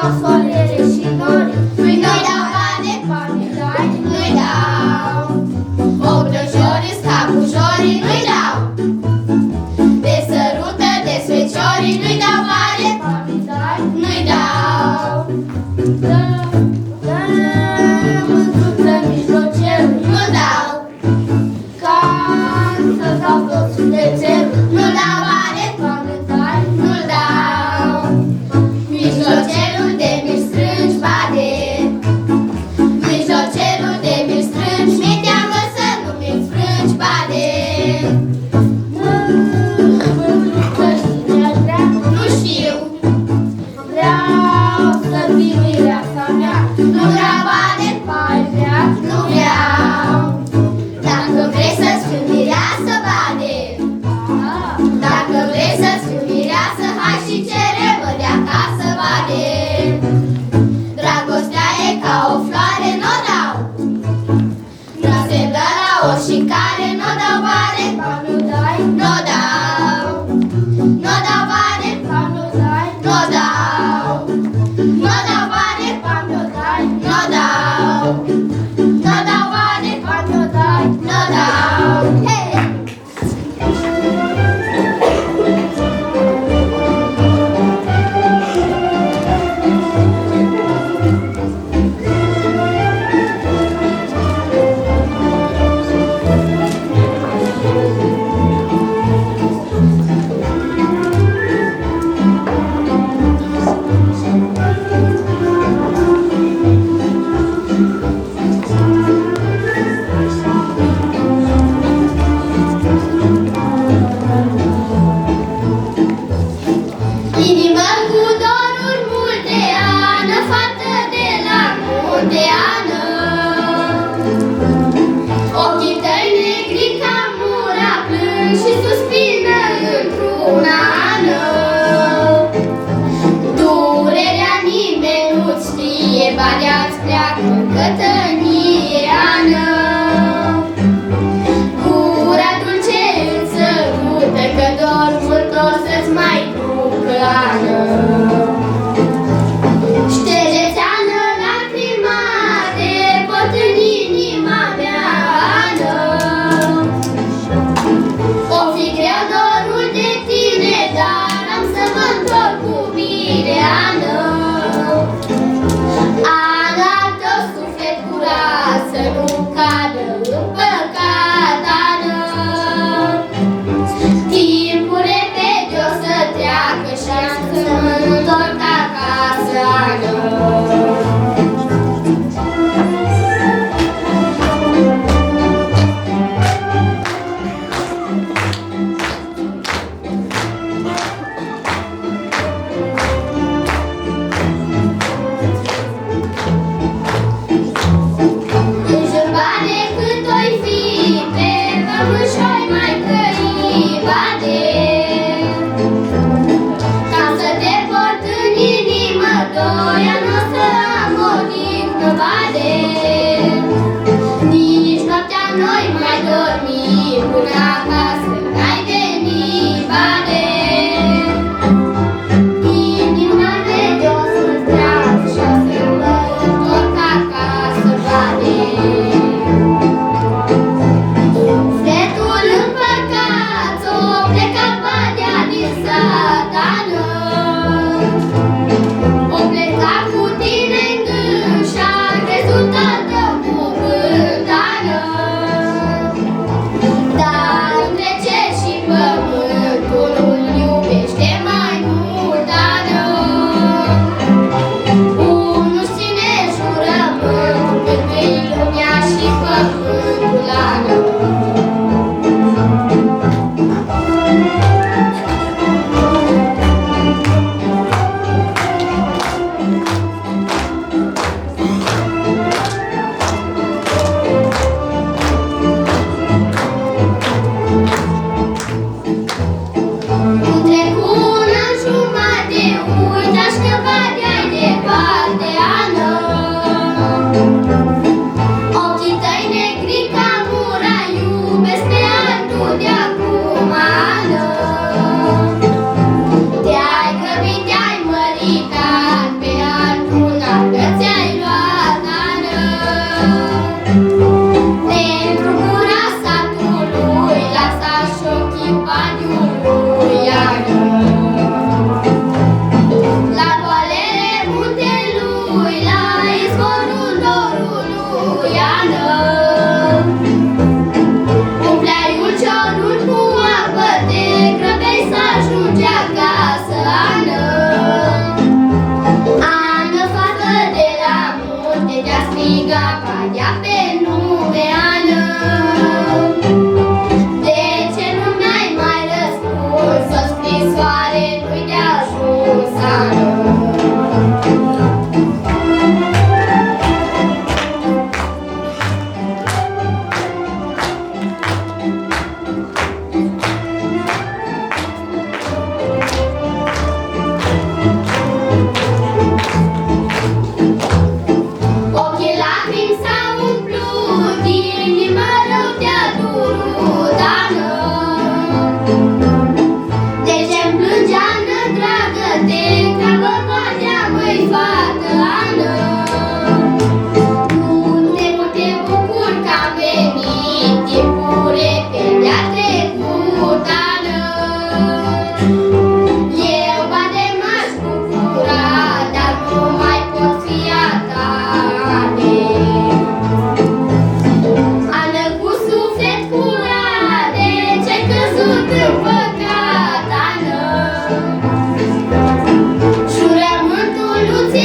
dau soarele și nori, nu-i dau bani, nu-i dau. Obrăjorii, scapujorii, nu-i dau. De sărută, de feciorii, nu-i dau bani, nu-i dau. Mândruță mijlocerul, nu dau. Ca să dau toți de cerul, nu dau bani, nu dau. Mijlocerul de mi-l strângi, bade. Mijlocerul de mi-l strângi, mi teamă să nu mi-l frângi, bade. Nu știu. Vreau să fii mireasa mea. Nu vreau bani, nu vreau. Dacă vrei să-ți fiu mireasă, bade. Dacă vrei să-ți fiu mireasă, hai și cere-mă de acasă, bade. Dragostea e ca o floare, n-o dau. Dar se dă la oricare, n-o dau bani, n-o dau. N-o dau bani, n-o dau. N-o dau bani, n-o dau. N-o dau bani, n-o dau. Hey! Inimă cu doruri multeană, fată de la munteană. Ochii tăi negri ca mura plâng și suspină într-una ană. Durerea nimeni nu-ți știe, badea-ți pleacă cătănie ană. Gura dulce însărută, că dor mult o să-ți mai ducă ană. Ștergeți-ană lacrima de pot în inima mea ană. O fi greu dorul de tine, dar am să mă întorc cu bine ană. Ana, tău suflet curat să nu cadă în păcat ană. Timpul repede o să treacă și am să mă întorc acasă ană. În jârbane cât oi fi, pe pămâșoi mai căi, bade. Ca să te port în inimă, doia n-o să am odihnă, bade. Nici noaptea noi mai dormim, până acasă n-ai venit, bade. Inima vede o să-ți treacă și o să mă întorc acasă, bade. Sufletul în păcat s-o pleca badea din satană. O pleca cu tine în gând și-a crezut toată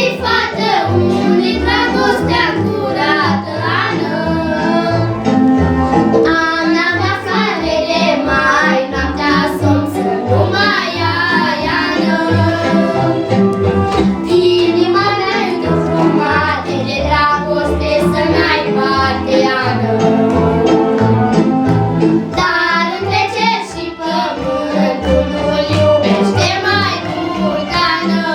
unde-i fată, unde-i dragostea curată, Ana? Ana, vasale de mai, noaptea somn sunt numai Ana. Inima mea îndufumată de dragoste să n-ai parte, Ana. Dar între cer și pământ unul iubește mai mult, Ana.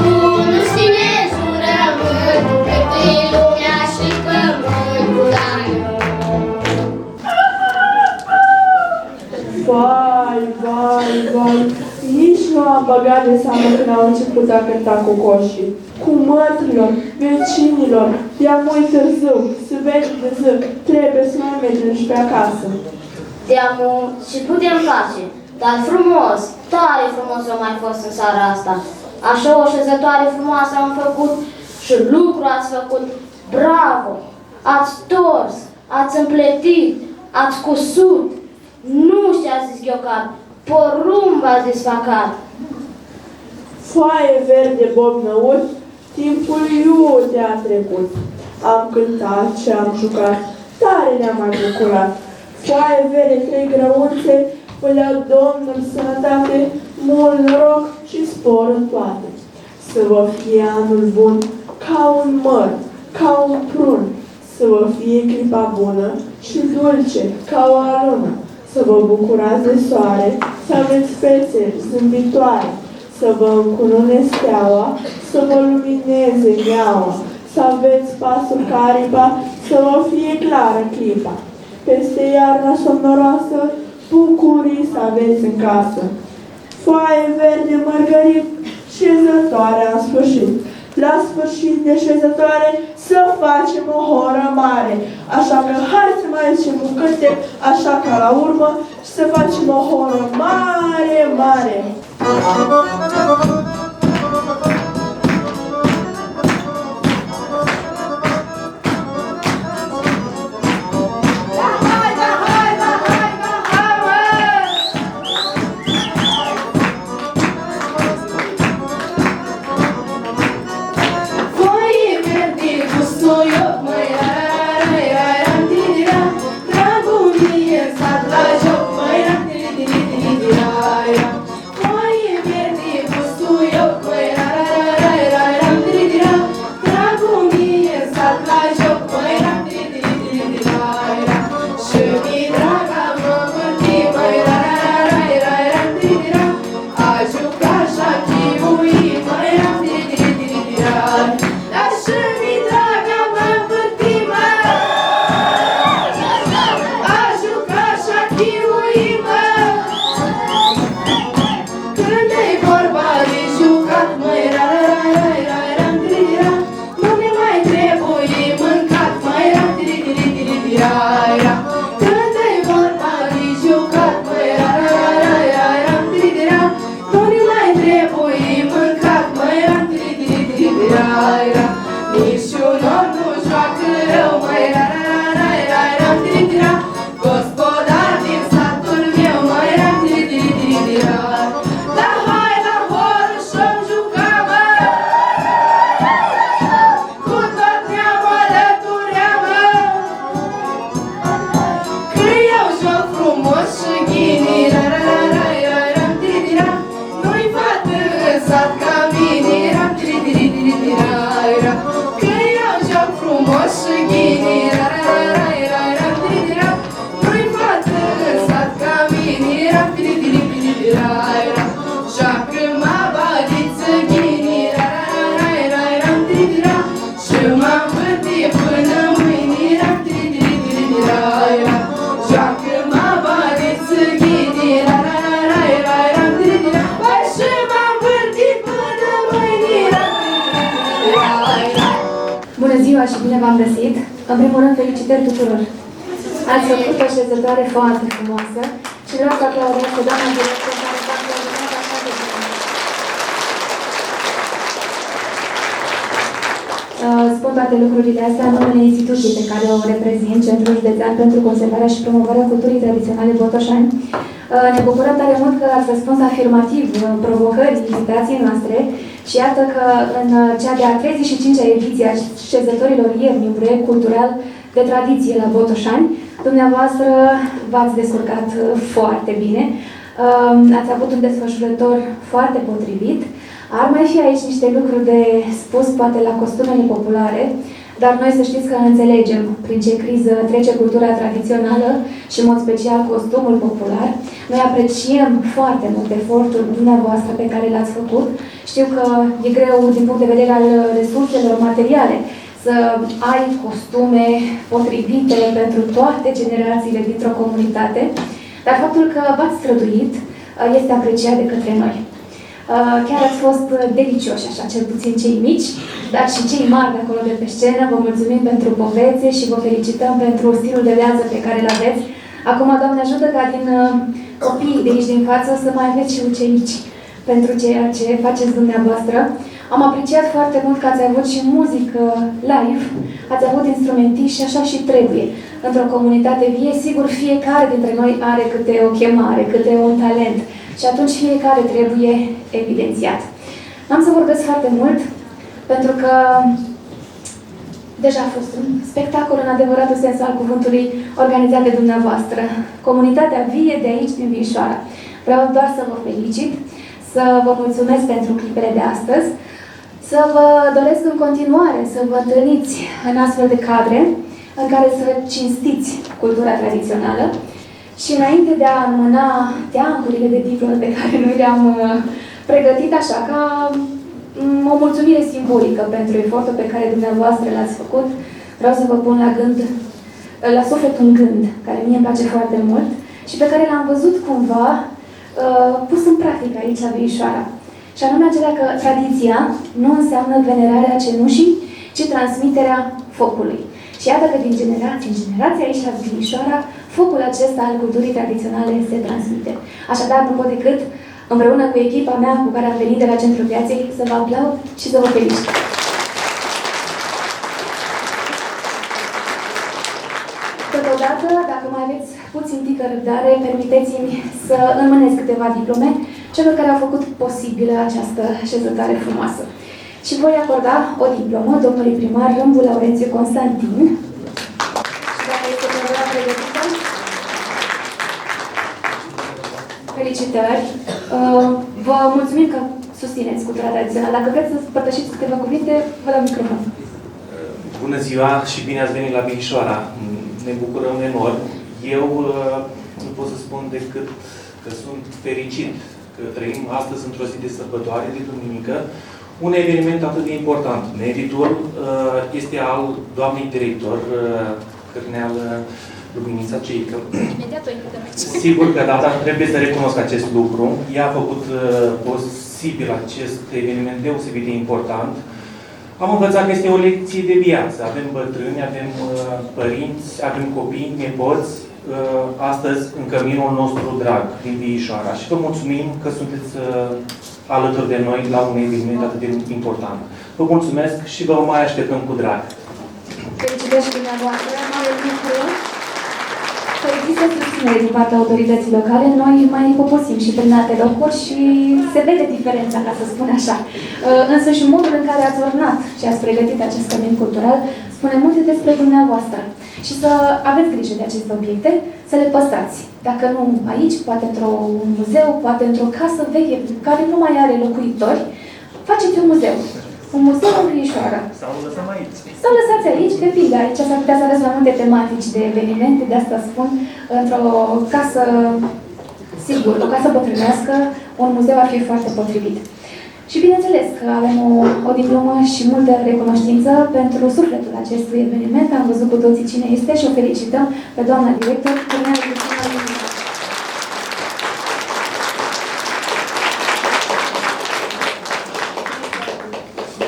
Unul ține jurământul cât-i lumea și pământul, Ana. Vai, vai, vai, nici nu am băgat de seamă când au început a cânta cocoșii. Cu mătrilor, vecinilor, de-a mult târziu, să vezi de zi, trebuie să mai mergem și pe acasă. De-amu și putem face, dar frumos, tare frumos a mai fost în seara asta. Așa o șezătoare frumoasă am făcut și lucru ați făcut. Bravo! Ați tors, ați împletit, ați cusut. Nu știați zghiocat, porumb ați desfacat. Foaie verde bobnăut, timpul iute a trecut. Am cântat și am jucat, tare ne-am mai bucurat. Foaie verde, 3 grăunțe, vă-leau Domnul sănătate, mult noroc și spor în toate. Să vă fie anul bun, ca un măr, ca un prun, să vă fie clipa bună și dulce, ca o alună. Să vă bucurați de soare, să aveți fețe zâmbitoare, să vă încunune steaua, să vă lumineze gheaua, să aveți pasul ca aripa, să vă fie clară clipa. Peste iarna somnoroasă, bucurii să aveți în casă. Foaie verde mărgărit, șezătoare am sfârșit. La sfârșit de șezătoare să facem o horă mare. Așa că hai să mai zicem un cântec, așa ca la urmă, și să facem o horă mare, mare. Și bine v-am găsit. În primul rând, felicitări tuturor. Ați făcut o șezătoare foarte frumoasă și vreau să aplaudați pe doamna director care v-a coordonat așa de bine. Spun toate lucrurile astea în numele instituției pe care o reprezint, Centrul Județean pentru Conservarea și Promovarea Culturii Tradiționale Ne bucurăm tare mult că ați răspuns afirmativ provocării invitației noastre Și iată că în cea de-a 35-a ediție a Șezătorilor Ierni, un proiect cultural de tradiție la Botoșani, dumneavoastră v-ați descurcat foarte bine. Ați avut un desfășurător foarte potrivit. Ar mai fi aici niște lucruri de spus, poate la costumele populare, dar noi să știți că înțelegem prin ce criză trece cultura tradițională și, în mod special, costumul popular. Noi apreciem foarte mult efortul dumneavoastră pe care l-ați făcut. Știu că e greu, din punct de vedere al resurselor materiale, să ai costume potrivite pentru toate generațiile dintr-o comunitate, dar faptul că v-ați străduit este apreciat de către noi. Chiar ați fost delicioși, așa, cel puțin cei mici, dar și cei mari de acolo de pe scenă. Vă mulțumim pentru povețe și vă felicităm pentru stilul de viață pe care îl aveți. Acum, Doamne ajută ca din copiii de aici din față să mai aveți și ucenici pentru ceea ce faceți dumneavoastră. Am apreciat foarte mult că ați avut și muzică live, ați avut instrumentiști și așa și trebuie. Într-o comunitate vie, sigur, fiecare dintre noi are câte o chemare, câte un talent. Și atunci fiecare trebuie evidențiat. N-am să vorbesc foarte mult, pentru că deja a fost un spectacol în adevăratul sens al cuvântului organizat de dumneavoastră. Comunitatea vie de aici, din Viișoara. Vreau doar să vă felicit, să vă mulțumesc pentru clipele de astăzi, să vă doresc în continuare să vă întâlniți în astfel de cadre în care să cinstiți cultura tradițională. Și înainte de a înmâna teancurile de diplome pe care noi le-am pregătit așa, ca o mulțumire simbolică pentru efortul pe care dumneavoastră l-ați făcut, vreau să vă pun la suflet un gând, care mie îmi place foarte mult și pe care l-am văzut cumva pus în practică aici la Viișoara. Și anume acela că tradiția nu înseamnă venerarea cenușii, ci transmiterea focului. Și iată că din generație în generație aici la Viișoara, focul acesta al culturii tradiționale se transmite. Așadar, nu pot decât, împreună cu echipa mea cu care am venit de la Centrul Viaței, să vă aplaud și să vă felicit. Totodată, dacă mai aveți puțin tică răbdare, permiteți-mi să înmânez câteva diplome celor care au făcut posibilă această șezătoare frumoasă. Și voi acorda o diplomă domnului primar Râmbu Laurențiu Constantin. Și dacă este ceva pregătită, felicitări! Vă mulțumim că susțineți cultura tradițională. Dacă vreți să împărtășiți câteva cuvinte, vă dau microfon. Bună ziua și bine ați venit la Viișoara! Ne bucurăm enorm. Eu nu pot să spun decât că sunt fericit că trăim astăzi într-o zi de sărbătoare, de duminică, un eveniment atât de important. Meritul este al doamnei director, Cârneal Luminița Ceică. Sigur că data trebuie să recunosc acest lucru. Ea a făcut posibil acest eveniment deosebit de important. Am învățat că este o lecție de viață. Avem bătrâni, avem părinți, avem copii, nepoți, astăzi în căminul nostru drag din Viișoara. Și vă mulțumim că sunteți alături de noi la un eveniment atât de important. Vă mulțumesc și vă mai așteptăm cu drag. Felicitări și dumneavoastră. Mare lucru că există susținere din partea autorității locale. Noi mai poposim și prin alte locuri și se vede diferența, ca să spun așa. Însă și modul în care ați ornat și ați pregătit acest cămin cultural spune multe despre dumneavoastră. Și să aveți grijă de aceste obiecte, să le păstrați. Dacă nu aici, poate într-un muzeu, poate într-o casă veche care nu mai are locuitori, faceți un muzeu. Un muzeu în Viișoara. Sau lăsăm aici. Sau lăsați aici, depinde. Aici s-ar putea să aveți mai multe tematici de evenimente, de asta spun, într-o casă, sigur, o casă bătrânească, un muzeu ar fi foarte potrivit. Și bineînțeles că avem o diplomă și multă recunoștință pentru sufletul acestui eveniment. Am văzut cu toții cine este și o felicităm pe doamna director, Cârneal Luminița.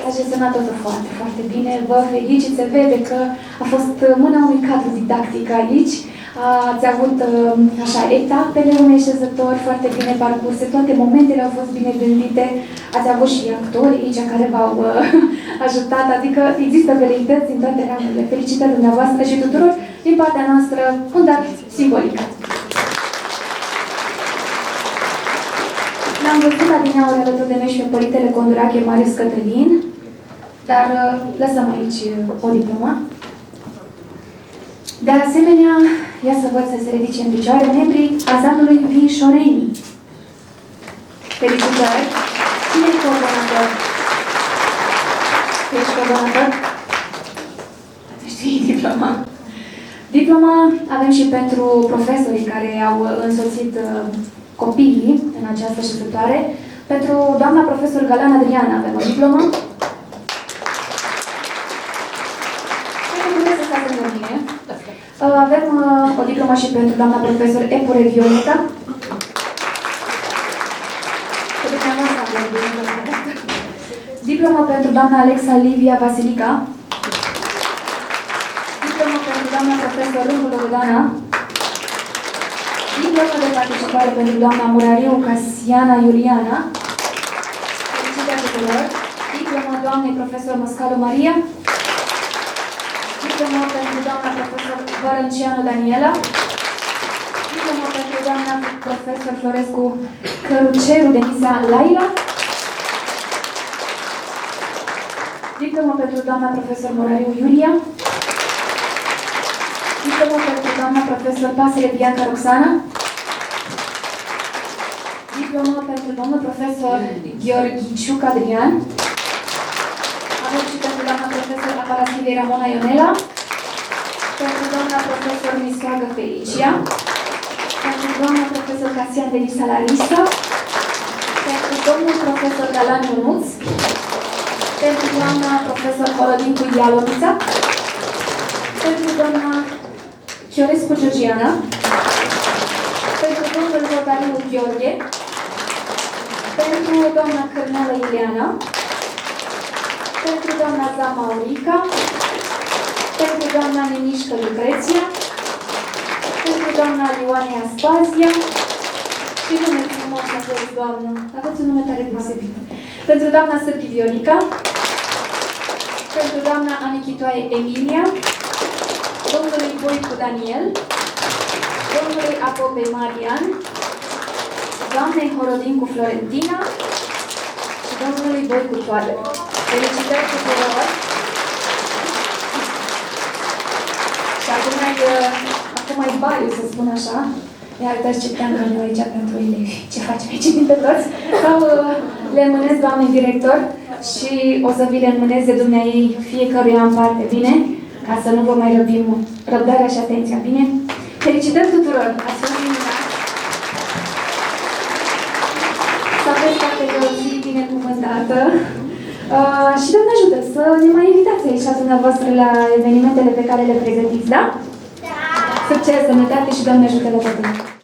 Ați gestionat totul foarte, foarte bine. Vă felicit, se vede că a fost mâna unui cadru didactic aici. Ați avut așa etapele unei șezători foarte bine parcurse, toate momentele au fost bine gândite. Ați avut și actori aici care v-au ajutat, adică există veleități în toate ramurile. Felicitări dumneavoastră și tuturor din partea noastră un dar simbolic. L-am văzut adineauri alături de noi și pe Părintele Condurache Marius Cătălin, dar lăsăm aici o diplomă. De asemenea, ia să văd să se ridice în picioare membrii Azanului Vișorenii. Felicitări! Cine e coordonator? Ești coordonator? Știi diploma? Diploma avem și pentru profesorii care au însoțit copiii în această șezătoare. Pentru doamna profesor Galan Adriana avem o diplomă. Avem o diplomă și pentru doamna profesor Epure Violeta. Diplomă pentru doamna Alexa Livia Vasilica. Diplomă pentru doamna profesor Râmbu Loredana. Diplomă de participare pentru doamna Murariu Casiana Iuliana. Felicitări tuturor. Diplomă doamnei profesor Măscalu Maria. Diplomă pentru doamna profesor Vărăncianu Daniela. Diplomă pentru doamna profesor Florescu Căruceru Denisa Laila. Diplomă pentru doamna profesor Morariu Iulia. Diplomă pentru doamna profesor Pasăre Bianca Roxana. Diplomă pentru domnul profesor Gheorghiciuc Adrian. Avem și pentru doamna profesor Aparaschivei Ramona Ionela. Pentru doamna profesor Misoagă Felicia. Pentru doamna profesor Casian Denisa Larisa. Pentru domnul profesor Galan Ionuț. Pentru doamna profesor Holodincu Ialonița. Pentru doamna Chiorescu Georgiana. Pentru domnul Rodariu Gheorghe. Pentru doamna Cărneală Ileana. Pentru doamna Zama Aurica. Pentru doamna Ninișcă Lucreția. Pentru doamna Ioane Aspazia. Și nume frumos aveți, doamnă. Aveți un nume tare deosebit. Pentru doamna Sârbi Viorica. Pentru doamna Anichitoaie Emilia. Domnului Boicu Daniel. Domnului Apopei Marian. Doamnei Horodincu Florentina. Și domnului Boicu Toader. Felicitări tuturor! Și acum ai baiu, să spun așa. Iar te așteptam că noi aici pentru elevi. Ce facem aici dintre toți? Sau le înmânez doamnei director și o să vi le înmâneze dumneaei fiecăruia în parte, bine? Ca să nu vă mai răbim răbdarea și atenția, bine? Felicitări tuturor! Ați fost minunat! Să aveți parte de o zi binecuvântată. Și Doamne ajută să ne mai invitați aici la dumneavoastră la evenimentele pe care le pregătiți, da? Da! Succes, sănătate și Doamne ajută la toată!